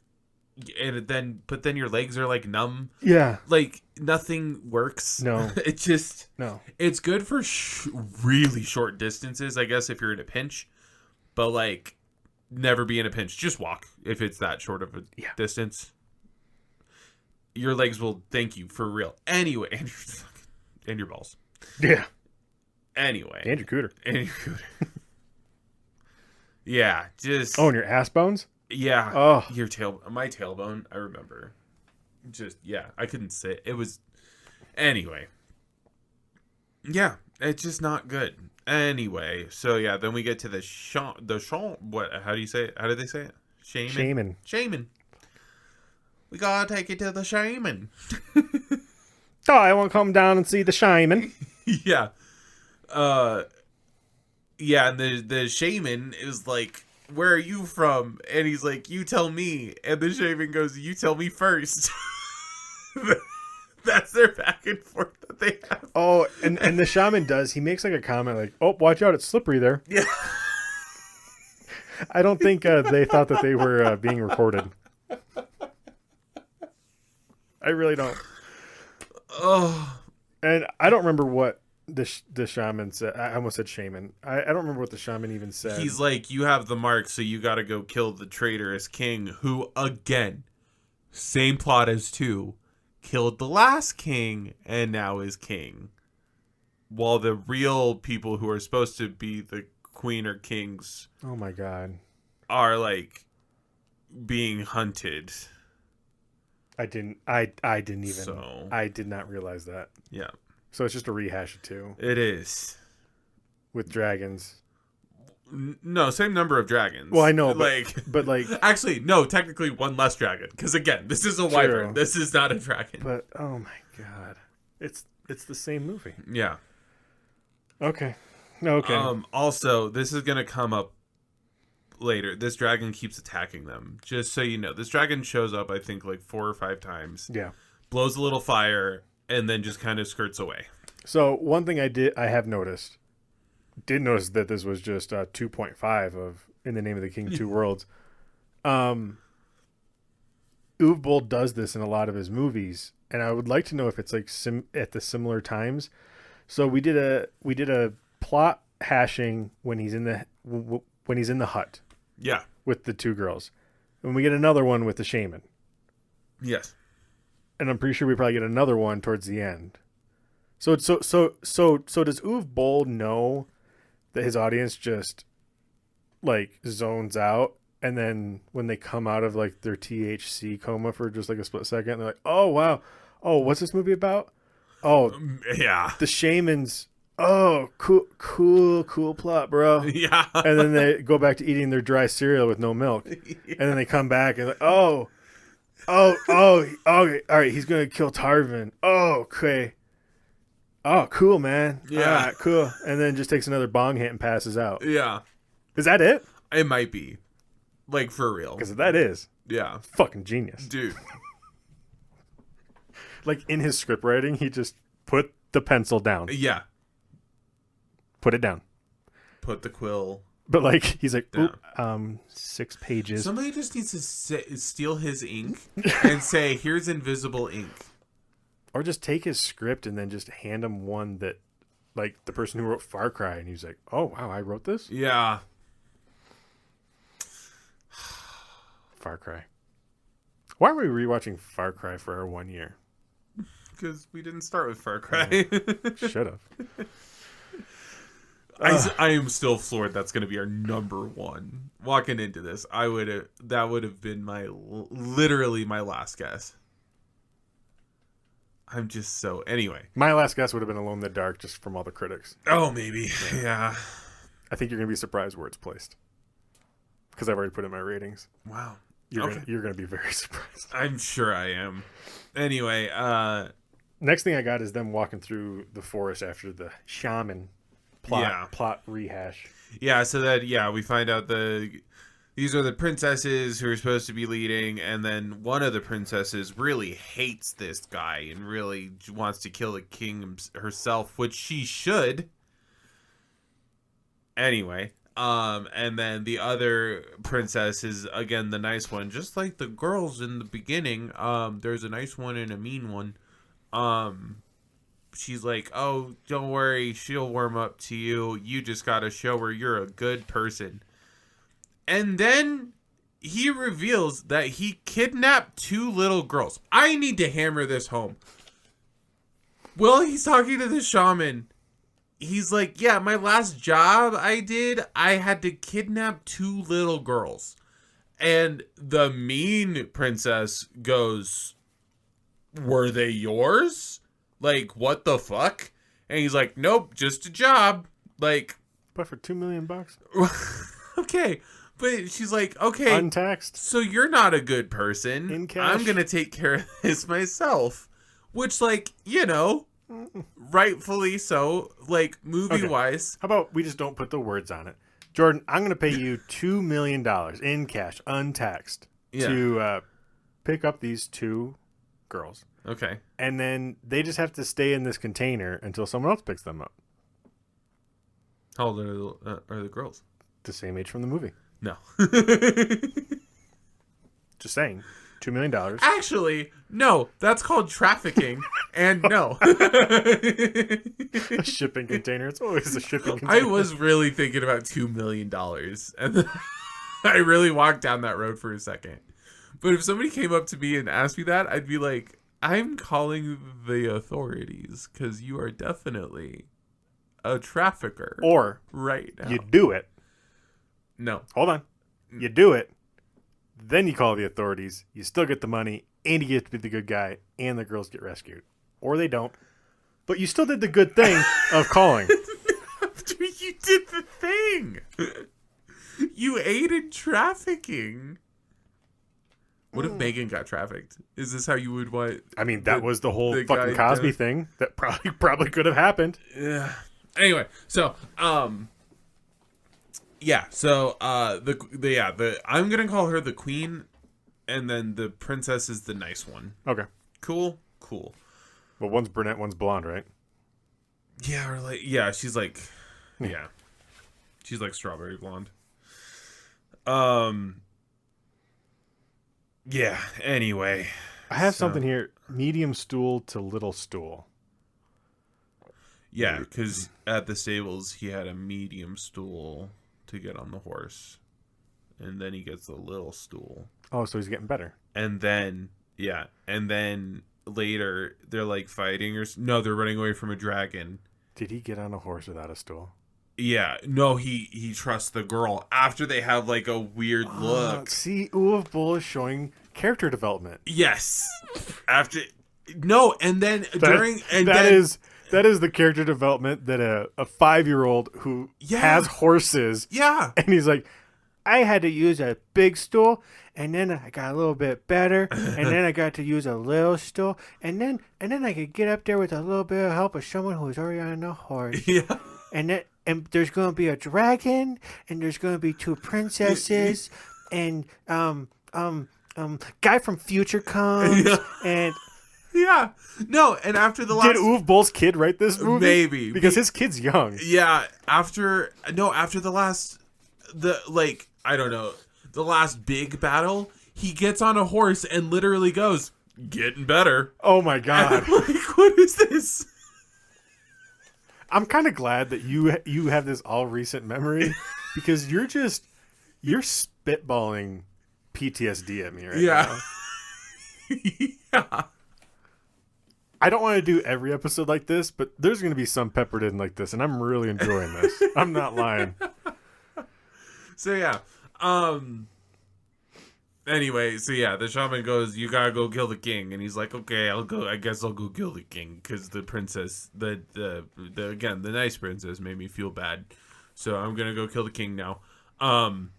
but then your legs are like numb. Yeah. Like nothing works. No. It just No. It's good for really short distances, I guess, if you're in a pinch. But like, never be in a pinch. Just walk if it's that short of a distance. Your legs will thank you for real. Anyway, and your balls. Yeah. Anyway. And your cooter. Yeah, just... Oh, and your ass bones? Yeah. Oh. My tailbone, I remember. Just, yeah, I couldn't sit. It was... Anyway. Yeah, it's just not good. Anyway, so yeah, then we get to the what, how do you say it? How did they say it? Shaman. We gotta take you to the shaman. Oh, I won't come down and see the shaman. Yeah. Yeah, and the shaman is like, where are you from? And he's like, you tell me. And the shaman goes, you tell me first. That's their back and forth that they have. Oh, and the shaman does. He makes like a comment like, oh, watch out, it's slippery there. Yeah. I don't think they thought that they were being recorded. I really don't. Oh. And I don't remember what the shaman said. I almost said shaman. I don't remember what the shaman even said. He's like, you have the mark, so you got to go kill the traitorous king, who, again, same plot as 2, killed the last king and now is king. While the real people who are supposed to be the queen or kings, oh my god, are like being hunted. I did not realize that. Yeah. So it's just a rehash of 2. It is. With dragons. No, same number of dragons. Well, I know, but like actually, no, technically one less dragon. Because again, this is a wyvern. This is not a dragon. But oh my god, it's the same movie. Yeah. Okay. Also, this is gonna come up later. This dragon keeps attacking them. Just so you know, this dragon shows up, I think, like 4 or 5 times. Yeah. Blows a little fire and then just kind of skirts away. So one thing I have noticed. Did notice that this was just 2.5 of In the Name of the King, Two Worlds. Uwe Boll does this in a lot of his movies, and I would like to know if it's like at the similar times. So we did a plot hashing when he's in the hut. Yeah. With the 2 girls, and we get another one with the shaman. Yes. And I'm pretty sure we probably get another one towards the end. So does Uwe Boll know that his audience just like zones out, and then when they come out of like their THC coma for just like a split second, they're like, oh wow, oh, what's this movie about? Oh yeah, the shamans. Oh, cool plot, bro. Yeah. And then they go back to eating their dry cereal with no milk. Yeah. And then they come back and like, oh, okay, all right, he's gonna kill Tarvin. Oh, okay. Oh, cool, man. Yeah. All right, cool. And then just takes another bong hit and passes out. Yeah. Is that it? It might be. Like, for real. Because if that is, yeah, fucking genius. Dude. Like, in his script writing, he just put the pencil down. Yeah. Put it down. Put the quill. But, like, he's like, 6 pages. Somebody just needs to steal his ink and say, here's invisible ink. Or just take his script and then just hand him one that, like, the person who wrote Far Cry, and he's like, oh, wow, I wrote this? Yeah. Far Cry. Why are we rewatching Far Cry for our 1 year? Because we didn't start with Far Cry. Should have. I am still floored that's going to be our number 1. Walking into this, that would have been literally my last guess. I'm just so... Anyway. My last guess would have been Alone in the Dark, just from all the critics. Oh, maybe. Yeah. I think you're going to be surprised where it's placed. Because I've already put in my ratings. Wow. You're going to be very surprised. I'm sure I am. Anyway. Next thing I got is them walking through the forest after the shaman plot rehash. Yeah, so that, we find out the these are the princesses who are supposed to be leading, and then one of the princesses really hates this guy and really wants to kill the king herself, which she should. Anyway, and then the other princess is again the nice one, just like the girls in the beginning. There's a nice one and a mean one. She's like, oh, don't worry, she'll warm up to you. You just gotta show her you're a good person. And then he reveals that he kidnapped 2 little girls. I need to hammer this home. Well, he's talking to the shaman. He's like, yeah, my last job I had to kidnap 2 little girls. And the mean princess goes, were they yours? Like, what the fuck? And he's like, nope, just a job. Like, but for $2 million, okay. But she's like, okay, untaxed. So you're not a good person. In cash. I'm gonna take care of this myself. Which, like, you know, rightfully so. Like, movie wise. How about we just don't put the words on it? Jordan, I'm going to pay you $2 million in cash, untaxed, to pick up these 2 girls. Okay. And then they just have to stay in this container until someone else picks them up. How old are the girls? The same age from the movie. No. Just saying. $2 million. Actually, no. That's called trafficking. And no. A shipping container. It's always a shipping container. I was really thinking about $2 million. And then I really walked down that road for a second. But if somebody came up to me and asked me that, I'd be like, I'm calling the authorities because you are definitely a trafficker. Or right now. You do it. No. Hold on. You do it. Then you call the authorities. You still get the money, and you get to be the good guy, and the girls get rescued. Or they don't. But you still did the good thing of calling. After you did the thing. You aided trafficking. What if Megan got trafficked? Is this how you would want? I mean, that was the whole fucking Cosby thing that probably could have happened. Yeah. Anyway, so yeah. So I'm gonna call her the queen, and then the princess is the nice one. Okay. Cool. Well, one's brunette, one's blonde, right? Yeah, or like she's like, yeah, she's like strawberry blonde. Yeah, anyway. I have something here. Medium stool to little stool. Yeah, because at the stables, he had a medium stool to get on the horse. And then he gets a little stool. Oh, so he's getting better. And then, later, they're like fighting no, they're running away from a dragon. Did he get on a horse without a stool? Yeah, no, he trusts the girl after they have like a weird look. See, BOLL is showing character development. Yes, after and then that is the character development that a 5-year-old who has horses. Yeah, and he's like, I had to use a big stool, and then I got a little bit better, and then I got to use a little stool, and then I could get up there with a little bit of help of someone who was already on a horse. Yeah, and there's going to be a dragon, and there's going to be 2 princesses, and guy from future comes, and yeah, no, and after the last, did BOLL's kid write this movie? Maybe because his kid's young. Yeah, after the last, I don't know, the last big battle, he gets on a horse and literally goes, getting better. Oh my god! And I'm like, what is this? I'm kind of glad that you have this all recent memory because you're spitballing PTSD at me right now. Yeah. I don't want to do every episode like this, but there's going to be some peppered in like this, and I'm really enjoying this. I'm not lying. So yeah. Anyway, the shaman goes, you gotta go kill the king, and he's like, okay, I guess I'll go kill the king, because the princess, the nice princess made me feel bad, so I'm gonna go kill the king now. And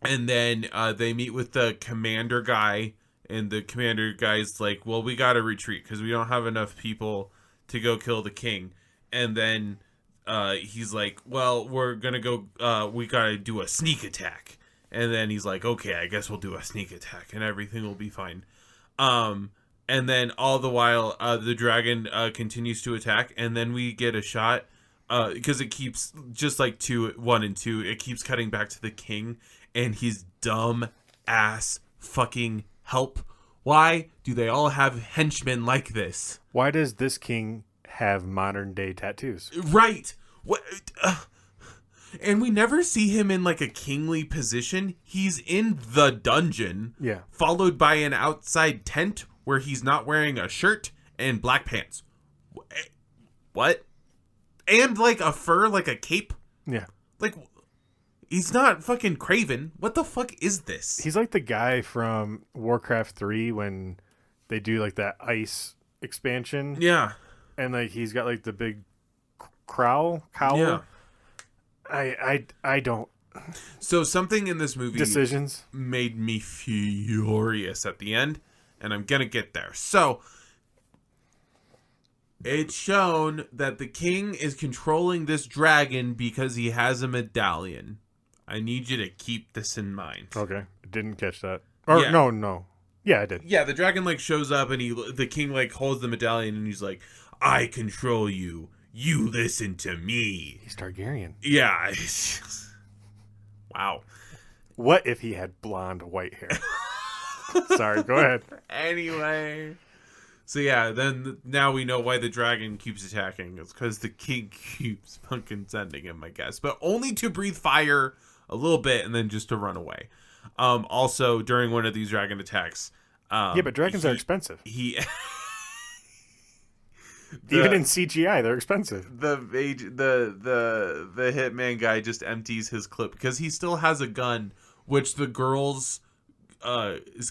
then they meet with the commander guy, and the commander guy's like, well, we gotta retreat, because we don't have enough people to go kill the king. And then he's like, well, we're gonna go, we gotta do a sneak attack. And then he's like, okay, I guess we'll do a sneak attack and everything will be fine. And then all the while, the dragon continues to attack, and then we get a shot because it keeps, just like 1 and 2, it keeps cutting back to the king and his dumb ass fucking help. Why do they all have henchmen like this? Why does this king have modern day tattoos? Right. What? And we never see him in like a kingly position. He's in the dungeon. Yeah. Followed by an outside tent where he's not wearing a shirt and black pants. What? And like a fur, like a cape. Yeah. Like, he's not fucking Craven. What the fuck is this? He's like the guy from Warcraft 3 when they do like that ice expansion. Yeah. And like he's got like the big cowl. Yeah. I don't. So something in this movie Decisions made me furious at the end, and I'm gonna get there. So it's shown that the king is controlling this dragon because he has a medallion. I need you to keep this in mind. Okay. Didn't catch that. Or Yeah. no. Yeah, I did. Yeah, the dragon like shows up and the king like holds the medallion and he's like, I control you. You listen to me. He's Targaryen. Yeah. Wow. What if he had blonde white hair? Sorry, go ahead. Anyway. So yeah, then now we know why the dragon keeps attacking. It's because the king keeps fucking sending him, I guess. But only to breathe fire a little bit and then just to run away. Also, during one of these dragon attacks... yeah, but dragons are expensive. He... Even in CGI, they're expensive. The hitman guy just empties his clip because he still has a gun, which the girls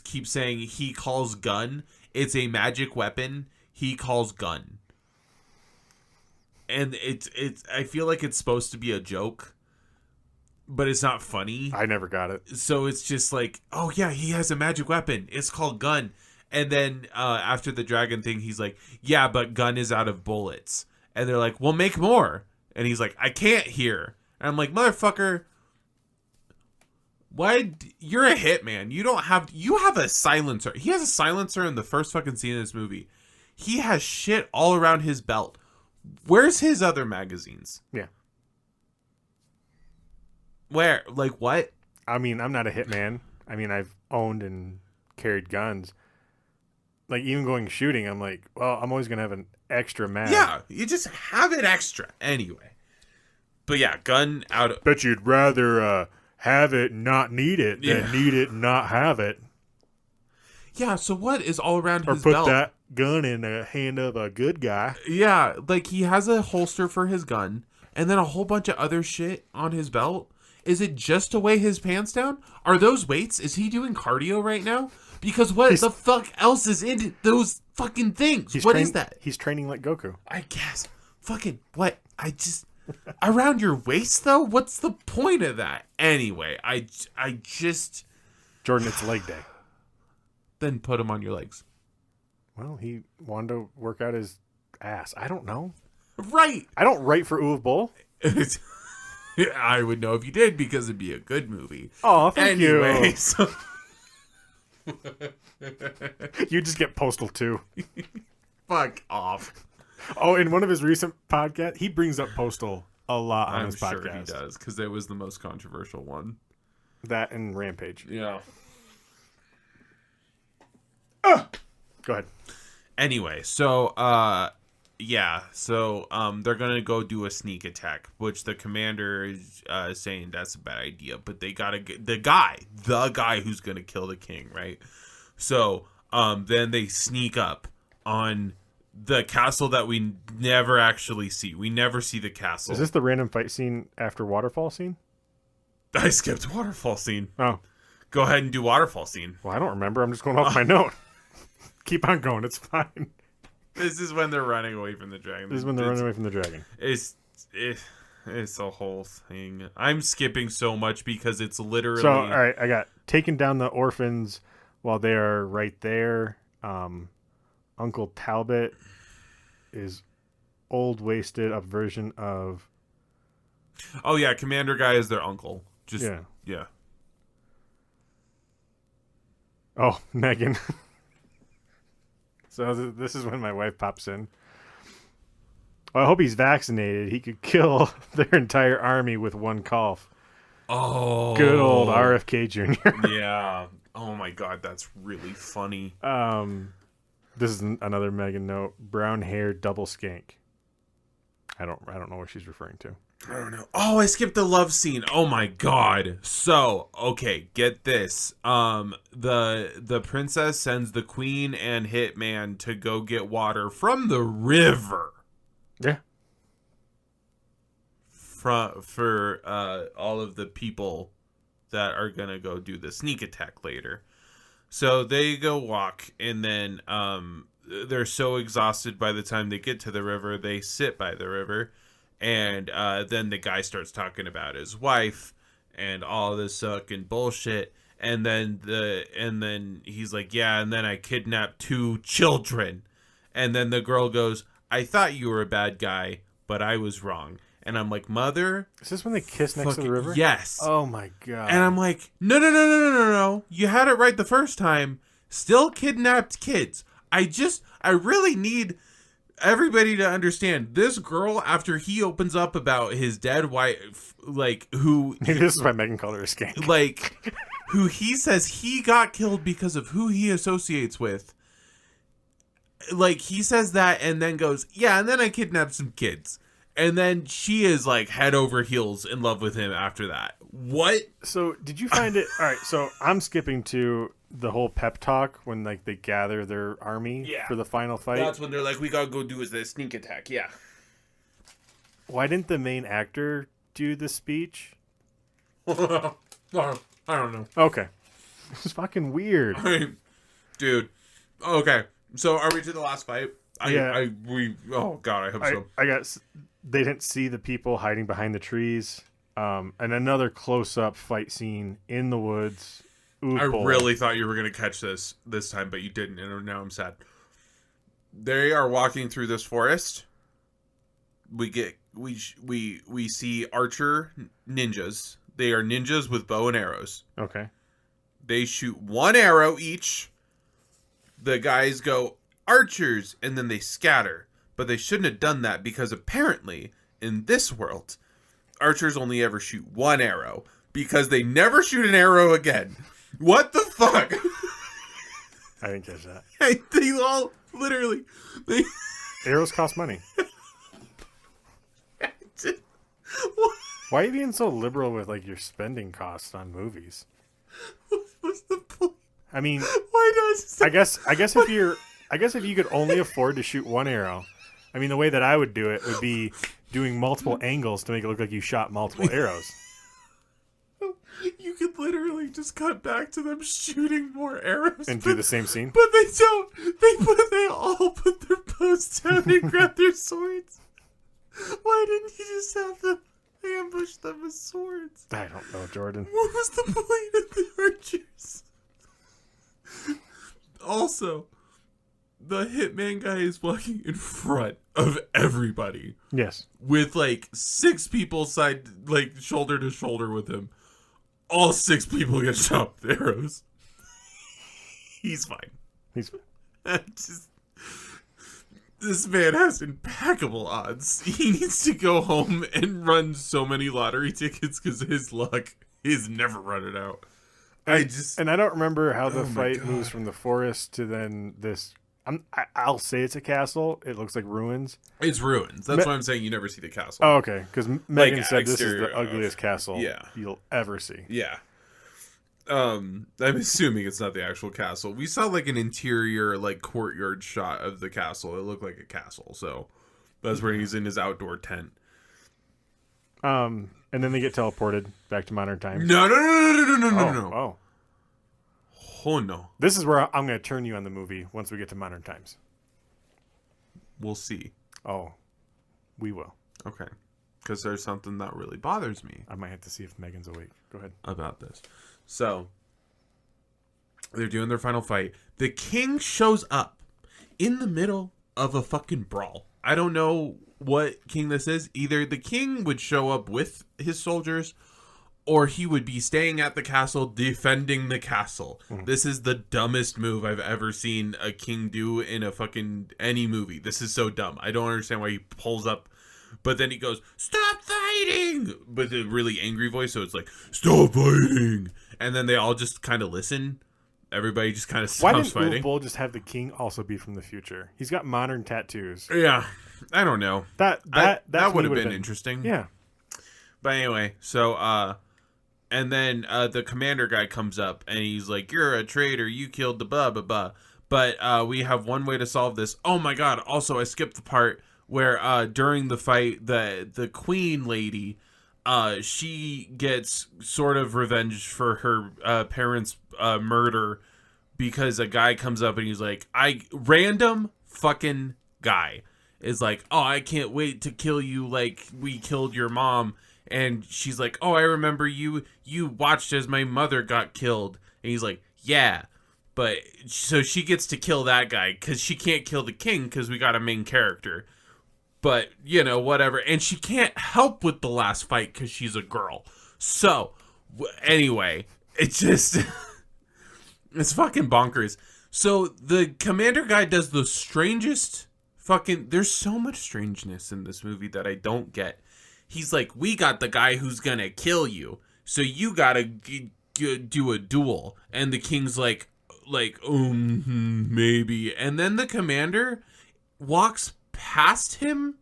keep saying he calls gun. It's a magic weapon. He calls gun, and it's. I feel like it's supposed to be a joke, but it's not funny. I never got it. So it's just like, oh yeah, he has a magic weapon. It's called gun. And then after the dragon thing, he's like, yeah, but gun is out of bullets. And they're like, well, make more. And he's like, I can't here. And I'm like, motherfucker, why? You're a hitman. You have a silencer. He has a silencer in the first fucking scene of this movie. He has shit all around his belt. Where's his other magazines? Yeah. Where? Like, what? I mean, I'm not a hitman. I mean, I've owned and carried guns. Like, even going shooting, I'm like, well, I'm always going to have an extra mag. Yeah, you just have it extra. Anyway. But yeah, gun out of... Bet you'd rather have it and not need it than need it and not have it. Yeah, so what is all around his belt? Or belt? put that gun in the hand of a good guy. Yeah, like he has a holster for his gun and then a whole bunch of other shit on his belt. Is it just to weigh his pants down? Are those weights? Is he doing cardio right now? Because what the fuck else is in those fucking things? What is that? He's training like Goku. I guess. Fucking what? Around your waist though? What's the point of that? Anyway, I just... Jordan, it's leg day. Then put him on your legs. Well, he wanted to work out his ass. I don't know. Right. I don't write for BOLL. I would know if you did because it'd be a good movie. Oh, thank you. So... You just get Postal 2. Fuck off. Oh, in one of his recent podcasts, he brings up Postal a lot on his podcast. I'm sure he does, because it was the most controversial one. That and Rampage. Yeah. Go ahead. Anyway, so they're gonna go do a sneak attack, which the commander is saying that's a bad idea, but they gotta get the guy who's gonna kill the king, right? So then they sneak up on the castle that we never actually see. We never see the castle. Is this the random fight scene after waterfall scene? I skipped waterfall scene. Oh. Go ahead and do waterfall scene. Well, I don't remember. I'm just going off my note. Keep on going. It's fine. This is when they're running away from the dragon. This is when they're running away from the dragon. It's a whole thing. I'm skipping so much because it's literally... So, all right, I got taken down the orphans while they are right there. Uncle Talbot is old, wasted up version of... Oh, yeah, Commander Guy is their uncle. Yeah. Oh, Megan. So this is when my wife pops in. Well, I hope he's vaccinated. He could kill their entire army with one cough. Oh, Good old RFK Jr. Yeah. Oh my God, that's really funny. This is another Megan note. Brown hair, double skank. I don't know what she's referring to. I don't know. Oh, I skipped the love scene. Oh my God. So, okay, get this. The princess sends the queen and hitman to go get water from the river. Yeah. For all of the people that are gonna go do the sneak attack later. So they go walk, and then they're so exhausted by the time they get to the river, they sit by the river. And then the guy starts talking about his wife and all this fucking bullshit. And then he's like, yeah, and then I kidnapped 2 children. And then the girl goes, I thought you were a bad guy, but I was wrong. And I'm like, mother? Is this when they kiss next to the river? Yes. Oh my God. And I'm like, no. You had it right the first time. Still kidnapped kids. I really need everybody to understand this girl, after he opens up about his dead wife, like, who maybe this is why Megan called her a skank. like, who he says he got killed because of who he associates with. Like, he says that and then goes, yeah, and then I kidnapped some kids. And then she is like head over heels in love with him after that. What? So did you find it? All right. So I'm skipping to the whole pep talk when like they gather their army for the final fight. That's when they're like, we gotta go do the sneak attack. Yeah. Why didn't the main actor do the speech? I don't know. Okay. It's fucking weird. Dude. Okay. So are we to the last fight? Oh God, I hope so. They didn't see the people hiding behind the trees. And another close-up fight scene in the woods. I really thought you were going to catch this time, but you didn't, and now I'm sad. They are walking through this forest. We see archer ninjas. They are ninjas with bow and arrows. Okay. They shoot 1 arrow each. The guys go, archers, and then they scatter. But they shouldn't have done that because apparently, in this world, archers only ever shoot 1 arrow because they never shoot an arrow again. What the fuck? I didn't catch that. They all literally. Arrows cost money. Why are you being so liberal with like your spending costs on movies? What's the point? I mean, why does? I guess if you could only afford to shoot 1 arrow, I mean the way that I would do it would be doing multiple angles to make it look like you shot multiple arrows. You could literally just cut back to them shooting more arrows and do the same scene. But they don't. They all put their bows down and grab their swords. Why didn't you just have them ambush them with swords? I don't know, Jordan. What was the point of the archers? Also, the hitman guy is walking in front of everybody. Yes. With like 6 people shoulder to shoulder with him. All 6 people get shot with arrows. He's fine. This man has impeccable odds. He needs to go home and run so many lottery tickets because his luck is never running out. And I don't remember how the fight moves from the forest to then this. I'll say it's a castle. It looks like ruins. It's ruins. That's why I'm saying you never see the castle. Oh, okay. Because Megan said this is the ugliest castle you'll ever see. Yeah. I'm assuming it's not the actual castle. We saw like an interior like courtyard shot of the castle. It looked like a castle. So that's where he's in his outdoor tent. And then they get teleported back to modern times. No. Oh no. This is where I'm going to turn you on the movie once we get to modern times. We'll see. Oh, we will. Okay. Because there's something that really bothers me. I might have to see if Megan's awake. Go ahead. About this. So, they're doing their final fight. The king shows up in the middle of a fucking brawl. I don't know what king this is. Either the king would show up with his soldiers, or he would be staying at the castle defending the castle. This is the dumbest move I've ever seen a king do in a fucking any movie. This is so dumb. I don't understand why he pulls up, but then he goes, "Stop fighting!" with a really angry voice, so it's like, "Stop fighting!" And then they all just kind of listen. Everybody just kind of stops Why didn't fighting. Bull just have the king also be from the future? He's got modern tattoos. Yeah, I don't know. That would have been interesting. Yeah. But anyway, so and then the commander guy comes up and he's like, "You're a traitor. You killed the blah blah blah." But we have one way to solve this. Oh my god! Also, I skipped the part where during the fight, the queen lady, she gets sort of revenge for her parents' murder because a guy comes up and he's like, random fucking guy is like, "Oh, I can't wait to kill you like we killed your mom." And she's like, "Oh, I remember you watched as my mother got killed." And he's like, "Yeah." But so she gets to kill that guy because she can't kill the king because we got a main character. But, you know, whatever. And she can't help with the last fight because she's a girl. So, anyway, it's just, it's fucking bonkers. So the commander guy does the strangest fucking, there's so much strangeness in this movie that I don't get. He's like, "We got the guy who's gonna kill you, so you gotta do a duel." And the king's like, maybe. And then the commander walks past him,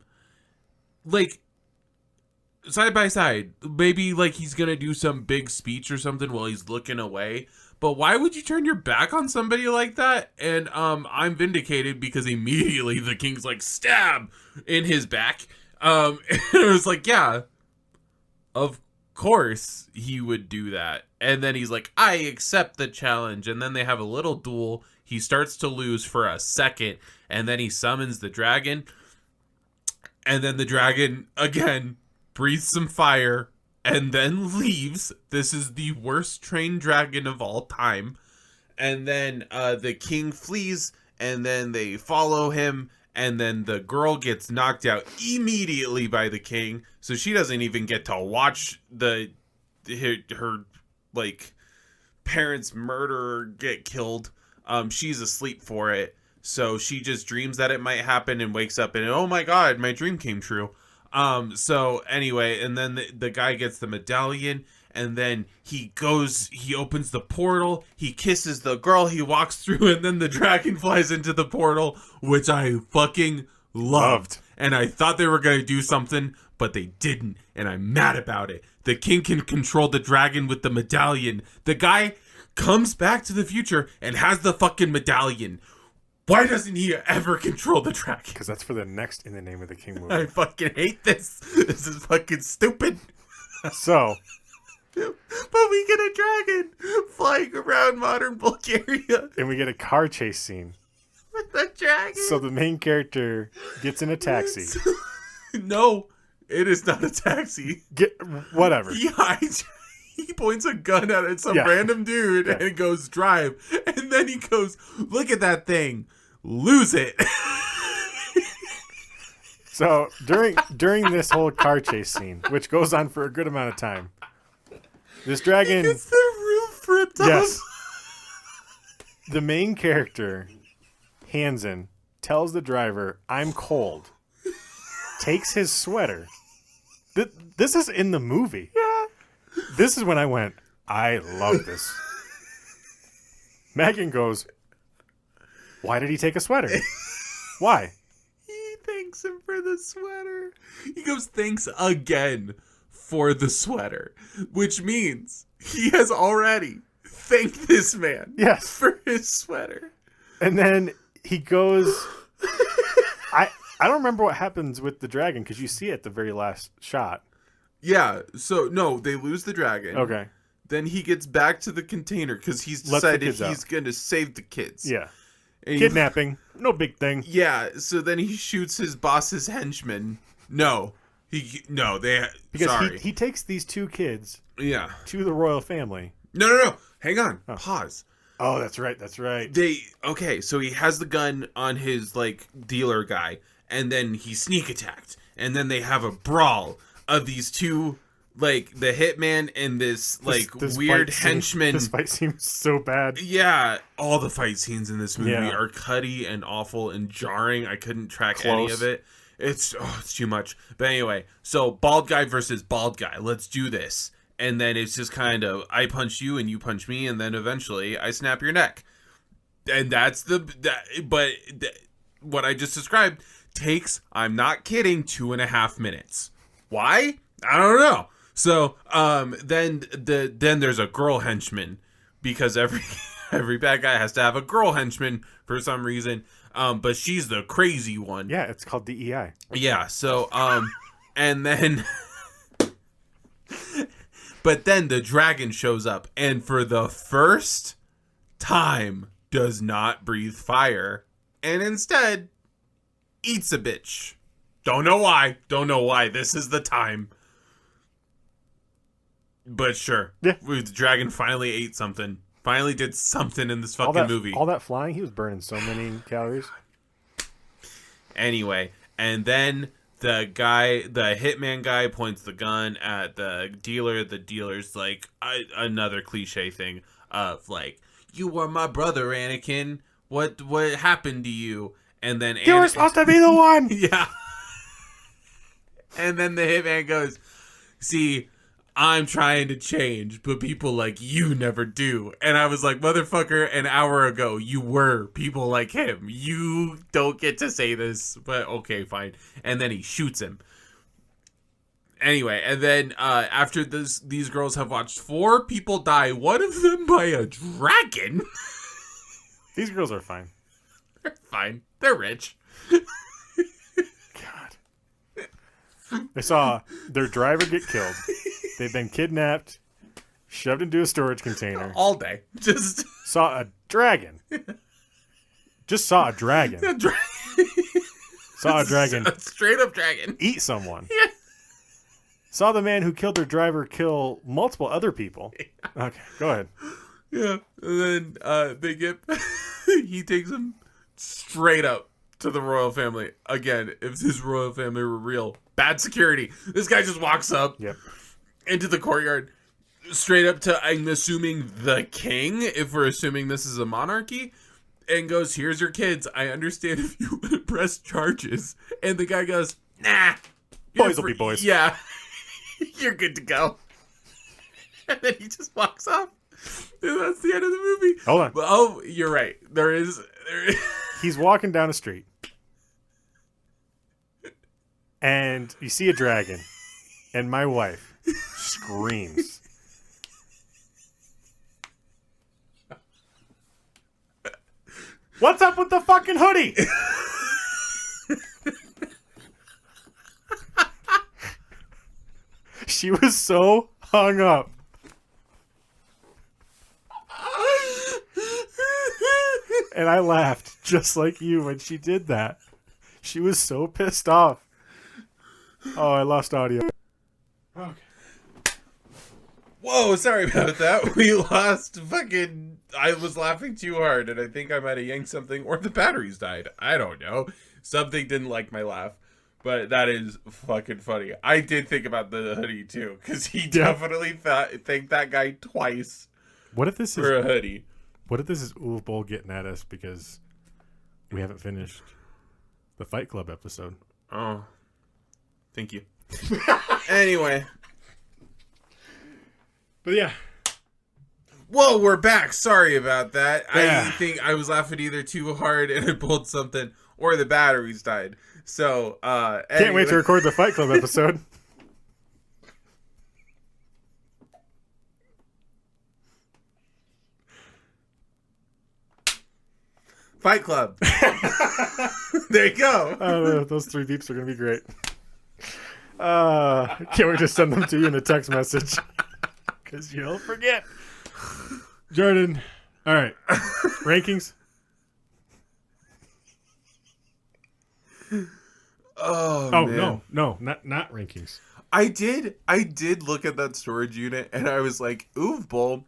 like, side by side. Maybe, like, he's gonna do some big speech or something while he's looking away. But why would you turn your back on somebody like that? And I'm vindicated because immediately the king's like, "Stab!" in his back. And it was like, yeah, of course he would do that. And then he's like, "I accept the challenge." And then they have a little duel. He starts to lose for a second. And then he summons the dragon. And then the dragon, again, breathes some fire and then leaves. This is the worst trained dragon of all time. And then the king flees. And then they follow him. And then the girl gets knocked out immediately by the king, so she doesn't even get to watch her like parents' murderer get killed. She's asleep for it, so she just dreams that it might happen and wakes up and, "Oh my god, my dream came true." So anyway, and then the guy gets the medallion. And then he opens the portal, he kisses the girl, he walks through, and then the dragon flies into the portal, which I fucking loved. And I thought they were going to do something, but they didn't, and I'm mad about it. The king can control the dragon with the medallion. The guy comes back to the future and has the fucking medallion. Why doesn't he ever control the dragon? Because that's for the next In the Name of the King movie. I fucking hate this. This is fucking stupid. So... But we get a dragon flying around modern Bulgaria. And we get a car chase scene. With the dragon. So the main character gets in a taxi. No, it is not a taxi. Whatever. He points a gun at some random dude and goes, "Drive." And then he goes, "Look at that thing. Lose it." So during this whole car chase scene, which goes on for a good amount of time, this dragon gets the roof ripped off. Yes. The main character, Hansen, tells the driver, "I'm cold." Takes his sweater. This is in the movie. Yeah. This is when I went, I love this. Megan goes, "Why did he take a sweater? Why?" He thanks him for the sweater. He goes, "Thanks again for the sweater," which means he has already thanked this man for his sweater. And then he goes, I don't remember what happens with the dragon because you see it at the very last shot. Yeah, so no, they lose the dragon. Okay. Then he gets back to the container because he's decided he's going to save the kids. Yeah. And Kidnapping, no big thing. Yeah, so then he shoots his boss's henchman. Because he takes these two kids to the royal family. No. Hang on. Oh. Pause. Oh, that's right. So he has the gun on his, like, dealer guy, and then he sneak attacked. And then they have a brawl of these two like the hitman and this This weird fight scene- henchman. This fight seems so bad. Yeah, all the fight scenes in this movie Yeah. are cutty and awful and jarring. I couldn't track any of it. It's too much. But anyway, so bald guy versus bald guy. Let's do this. And then it's just kind of I punch you and you punch me, and then eventually I snap your neck. And that's what I just described takes, I'm not kidding, 2.5 minutes. Why? I don't know. So then there's a girl henchman, because every bad guy has to have a girl henchman for some reason. But she's the crazy one. Yeah, it's called DEI. Yeah. So and then but then the dragon shows up, and for the first time does not breathe fire, and instead eats a bitch. Don't know why. This is the time. But sure. Yeah. The dragon finally ate something. Finally did something in this fucking movie. All that flying, he was burning so many calories. Anyway, and then the hitman guy points the gun at the dealer. The dealer's like, another cliche thing of like, you were my brother, Anakin. What happened to you? And then You were supposed to be the one. yeah. And then the hitman goes, see, I'm trying to change, but people like you never do. And I was like, motherfucker, an hour ago, you were people like him. You don't get to say this, but okay, fine. And then he shoots him. Anyway, and then after these girls have watched 4 people die, one of them by a dragon. These girls are fine. They're fine. They're rich. God. They saw their driver get killed. They've been kidnapped, shoved into a storage container. All day. Just Saw a dragon. Just saw a dragon. Saw a dragon. A straight up dragon. Eat someone. Yeah. Saw the man who killed their driver kill multiple other people. Okay, go ahead. Yeah. And then they get he takes him straight up to the royal family. Again, if this royal family were real, bad security. This guy just walks up into the courtyard, straight up to, I'm assuming, the king, if we're assuming this is a monarchy, and goes, here's your kids. I understand if you want to press charges. And the guy goes, nah. Boys will be boys. Yeah. You're good to go. And then he just walks off. And that's the end of the movie. Hold on. Oh, you're right. There is. He's walking down a street. And you see a dragon. And my wife screams. What's up with the fucking hoodie? She was so hung up. And I laughed just like you when she did that. She was so pissed off. Oh, I lost audio. Okay. Whoa, sorry about that. We lost fucking... I was laughing too hard, and I think I might have yanked something, or the batteries died. I don't know. Something didn't like my laugh. But that is fucking funny. I did think about the hoodie, too, because he definitely thanked that guy twice What if this for is a hoodie. What if this is BOLL getting at us because we haven't finished the Fight Club episode? Oh. Thank you. Anyway. But yeah. Whoa, we're back. Sorry about that. Yeah. I think I was laughing either too hard and I pulled something, or the batteries died. So, Can't wait to record the Fight Club episode. Fight Club. There you go. Those 3 beeps are going to be great. Can't wait to send them to you in a text message. Because you'll forget. Jordan. All right. Rankings? Oh man. No, not rankings. I did look at that storage unit and I was like, ooh, BOLL,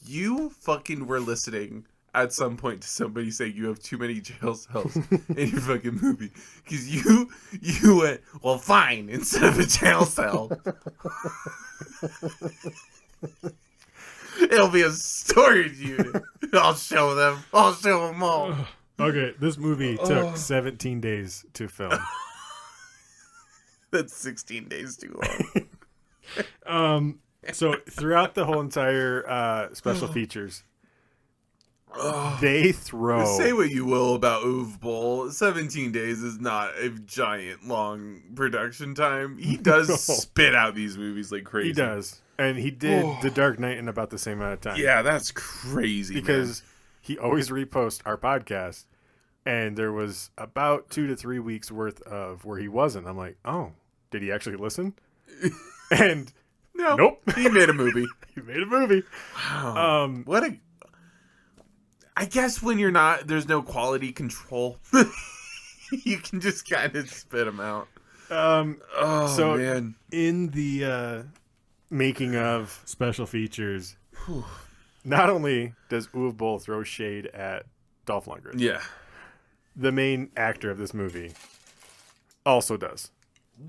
you fucking were listening at some point to somebody saying you have too many jail cells in your fucking movie. Because you went, well, fine, instead of a jail cell. It'll be a storage unit. I'll show them. I'll show them all. Okay, this movie took 17 days to film. That's 16 days too long. So throughout the whole entire special features, they throw. Say what you will about BOLL. 17 days is not a giant long production time. He does spit out these movies like crazy. He does. And he did The Dark Knight in about the same amount of time. Yeah, that's crazy. Because he always reposts our podcast. And there was about 2 to 3 weeks worth of where he wasn't. I'm like, oh, did he actually listen? And nope. He made a movie. He made a movie. Wow. I guess when you're not, there's no quality control. You can just kind of spit them out. So man. In the making of special features, not only does Uwe Boll throw shade at Dolph Lundgren, yeah, the main actor of this movie also does.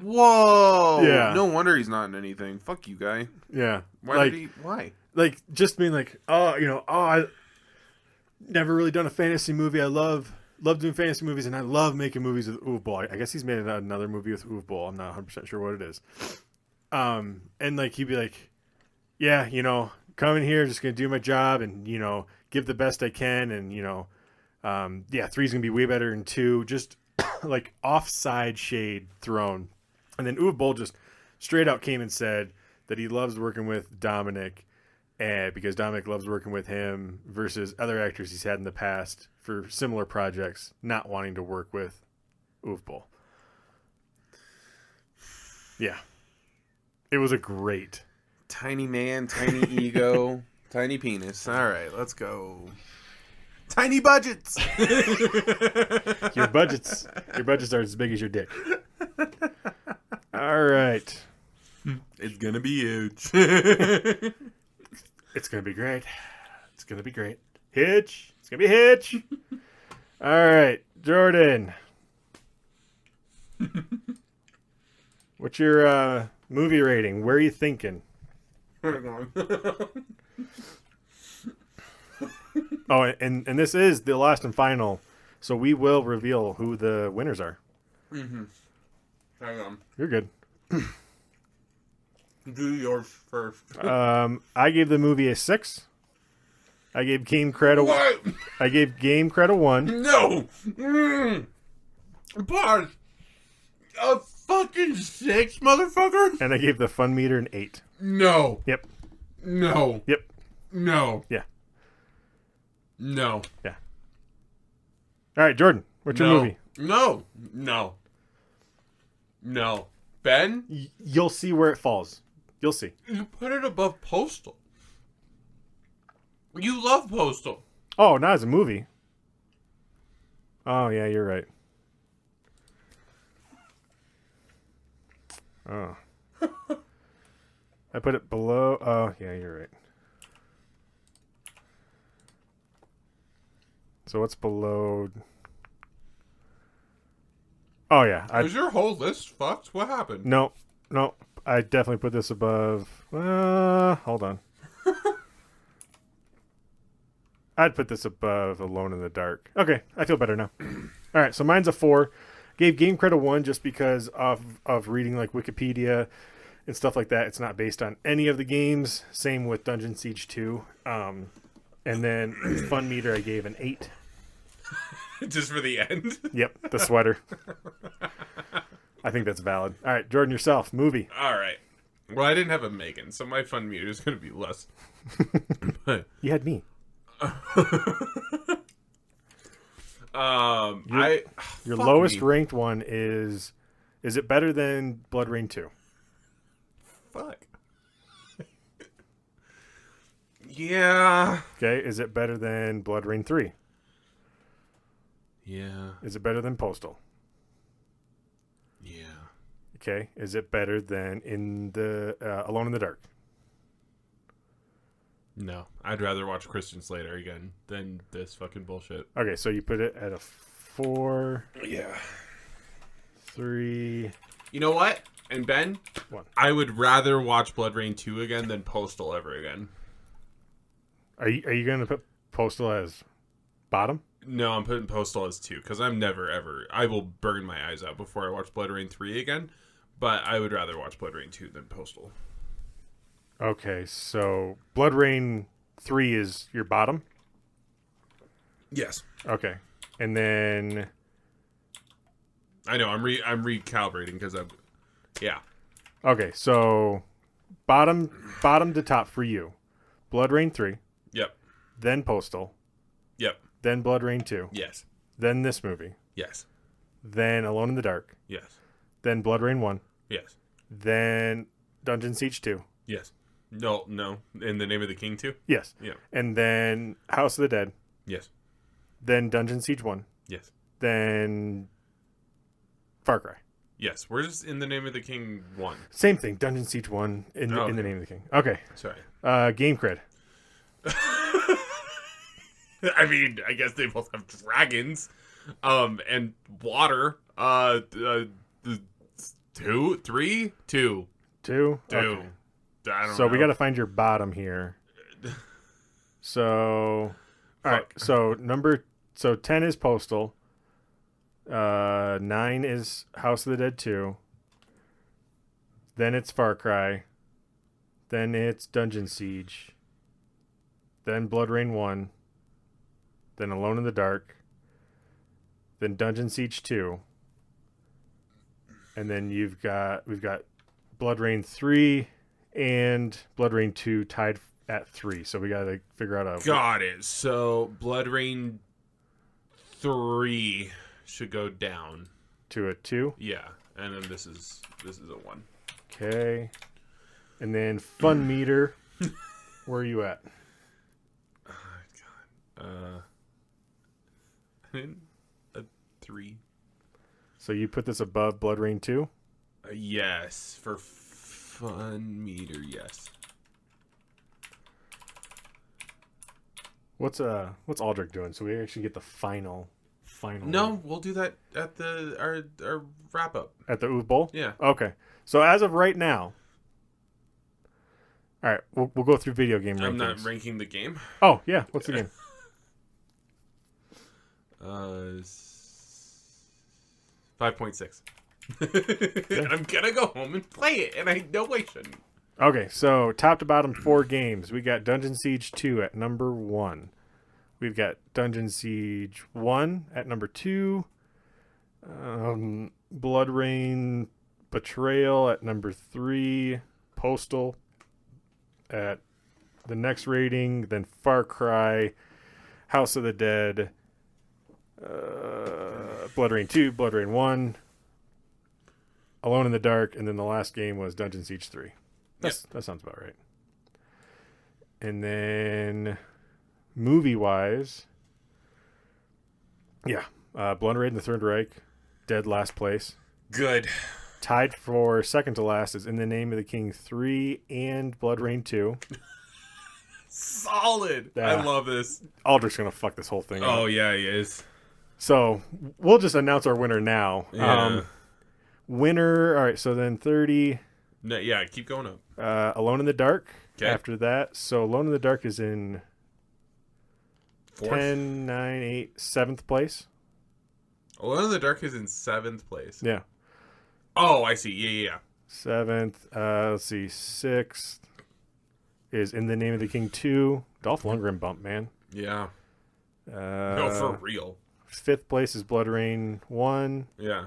Whoa! Yeah. No wonder he's not in anything. Fuck you, guy. Yeah. Why? Like just being like, I never really done a fantasy movie. I love doing fantasy movies, and I love making movies with Uwe Boll. I guess he's made another movie with Uwe Boll. I'm not 100% sure what it is. And like he'd be like, yeah, come in here, just gonna do my job, and give the best I can, and 3's gonna be way better than 2. Just like offside shade thrown, and then Uwe Boll just straight out came and said that he loves working with Dominic, and because Dominic loves working with him versus other actors he's had in the past for similar projects, not wanting to work with Uwe Boll. Yeah. It was a great. Tiny man, tiny ego, tiny penis. All right, let's go. Tiny budgets. Your budgets are as big as your dick. All right. It's going to be huge. It's going to be great. It's going to be great. Hitch. It's going to be Hitch. All right, Jordan. What's your movie rating? Where are you thinking? Oh, and this is the last and final, so we will reveal who the winners are. Mm-hmm. Hang on. You're good. Do yours first. I gave the movie a 6. I gave Game Credit. What? I gave Game Credit 1. No. Pause. A fucking 6, motherfucker. And I gave the Fun Meter an 8. No. Yep. No. Yep. No. Yeah. No. Yeah. All right, Jordan. What's your movie? No. No. No. Ben? You'll see where it falls. You'll see. You put it above Postal. You love Postal. Oh, not as a movie. Oh, yeah, you're right. Oh. I put it below. Oh, yeah, you're right. So what's below? Oh, yeah. Is your whole list fucked? What happened? No. I definitely put this above. Hold on. I'd put this above Alone in the Dark. Okay, I feel better now. All right, so mine's a 4. Gave Game Credit 1 just because of reading like Wikipedia and stuff like that. It's not based on any of the games. Same with Dungeon Siege 2. And then Fun Meter I gave an 8. Just for the end? Yep, the sweater. I think that's valid. All right, Jordan, yourself. Movie. All right. Well, I didn't have a Megan, so my Fun Meter is going to be less. But You had me. Your lowest ranked one is it better than Blood Rain 2? Fuck. Yeah. Okay, is it better than Blood Rain 3? Yeah. Is it better than Postal? Yeah. Okay, is it better than Alone in the Dark? No, I'd rather watch Christian Slater again than this fucking bullshit. Okay, so you put it at a 4, Yeah. 3. You know what? And Ben, 1. I would rather watch Blood Rain 2 again than Postal ever again. Are you going to put Postal as bottom? No, I'm putting Postal as 2 because I'm never ever. I will burn my eyes out before I watch Blood Rain 3 again. But I would rather watch Blood Rain 2 than Postal. Okay, so Blood Rain 3 is your bottom? Yes. Okay. And then I know, I'm recalibrating because I'm... Yeah. okay, so bottom to top for you. Blood Rain 3, Yep. then Postal, Yep. then Blood Rain 2, Yes. then this movie, Yes. then Alone in the Dark, Yes. then Blood Rain 1, Yes. then Dungeon Siege 2. Yes. No. In the Name of the King too? Yes. Yeah. And then House of the Dead, Yes. then Dungeon Siege 1, Yes. then Far Cry. Yes. Where's In the Name of the King 1? Same thing, Dungeon Siege 1 in the Name of the King. Okay. Sorry. Game Cred. I mean, I guess they both have dragons. And water. 2, 3, 2. 2? 2. Okay. I don't So know. we got to find your bottom here. So, all right. So 10 is Postal. 9 is House of the Dead 2. Then it's Far Cry. Then it's Dungeon Siege. Then Blood Rain 1. Then Alone in the Dark. Then Dungeon Siege 2. And then we've got Blood Rain 3 and Blood Rain 2 tied at 3. So we got to figure out a... Got it. So Blood Rain 3 should go down to a 2. Yeah, and then this is a 1. Okay. And then Fun Meter. Where are you at? God. A 3. So you put this above Blood Rain 2? Yes, for Fun Meter, yes. What's Aldrich doing? So we actually get the final. No, we'll do that at our wrap up. At the Ooh Bowl? Yeah. Okay. So as of right now, all right, we'll go through video game rankings. I'm not ranking the game. Oh, yeah. What's the game? 5.6. I'm gonna go home and play it, and I know I shouldn't. Okay, so top to bottom 4 games. We got Dungeon Siege 2 at number 1. We've got Dungeon Siege 1 at number 2. Blood Rain Betrayal at number 3. Postal at the next rating. Then Far Cry, House of the Dead, Blood Rain 2, Blood Rain 1, Alone in the Dark, and then the last game was Dungeon Siege 3. That sounds about right. And then movie-wise, yeah, Blood Raid and the Third Reich, dead last place. Good. Tied for second to last is In the Name of the King 3 and Blood Rain 2. Solid. I love this. Aldrich's going to fuck this whole thing up. Oh, yeah, he is. So we'll just announce our winner now. Yeah. Winner, all right, so then 30. No, yeah, keep going up. Alone in the Dark. Okay. After that. So Alone in the Dark is in 4th. 10, 9, 8, 7th place. Alone in the Dark is in 7th place. Yeah. Oh, I see. Yeah. 7th. Let's see. 6th is In the Name of the King 2. Dolph Lundgren bump, man. Yeah. No, for real. 5th place is Blood Rain 1. Yeah.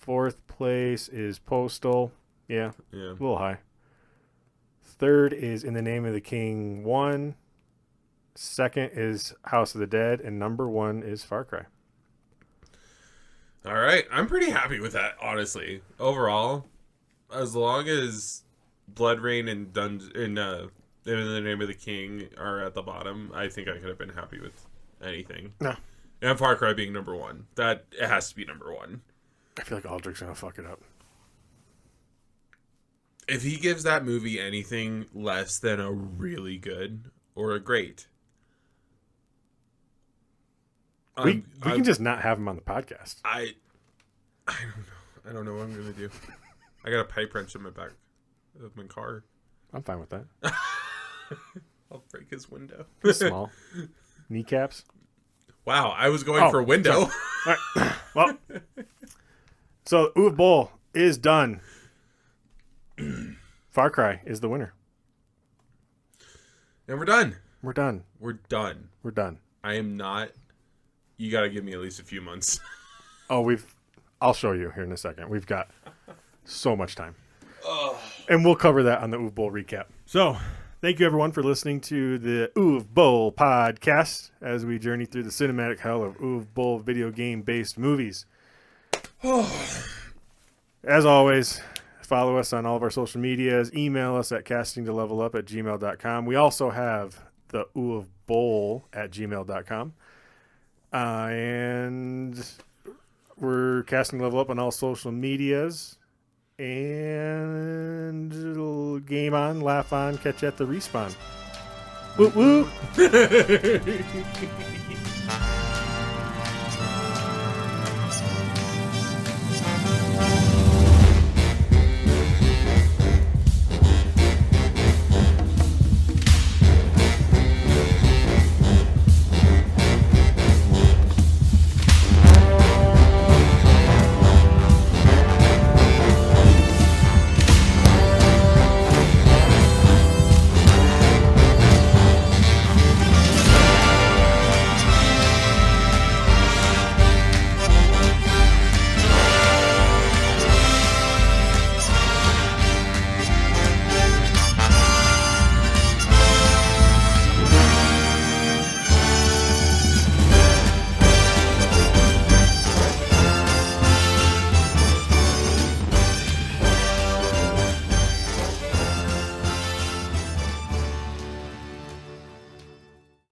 4th place is Postal. Yeah. Yeah. A little high. 3rd is In the Name of the King 1. 2nd is House of the Dead. And number 1 is Far Cry. All right. I'm pretty happy with that, honestly. Overall, as long as Blood Rain and In the Name of the King are at the bottom, I think I could have been happy with anything. No. And Far Cry being number 1. That it has to be number 1. I feel like Aldrich's going to fuck it up. If he gives that movie anything less than a really good or a great, We can just not have him on the podcast. I don't know. I don't know what I'm gonna do. I got a pipe wrench in my back of my car. I'm fine with that. I'll break his window. Small kneecaps. Wow, I was going for a window. All right. Well, so BOLL is done. Far Cry is the winner. And we're done. We're done. We're done. We're done. I am not. You got to give me at least a few months. Oh, I'll show you here in a second. We've got so much time. And we'll cover that on the BOLL recap. So, thank you everyone for listening to the BOLL podcast as we journey through the cinematic hell of BOLL video game based movies. As always, follow us on all of our social medias. Email us at castingtolevelup@gmail.com. We also have the BOLL@gmail.com. And we're Casting Level Up on all social medias. And game on, laugh on, catch you at the respawn. Woo woo!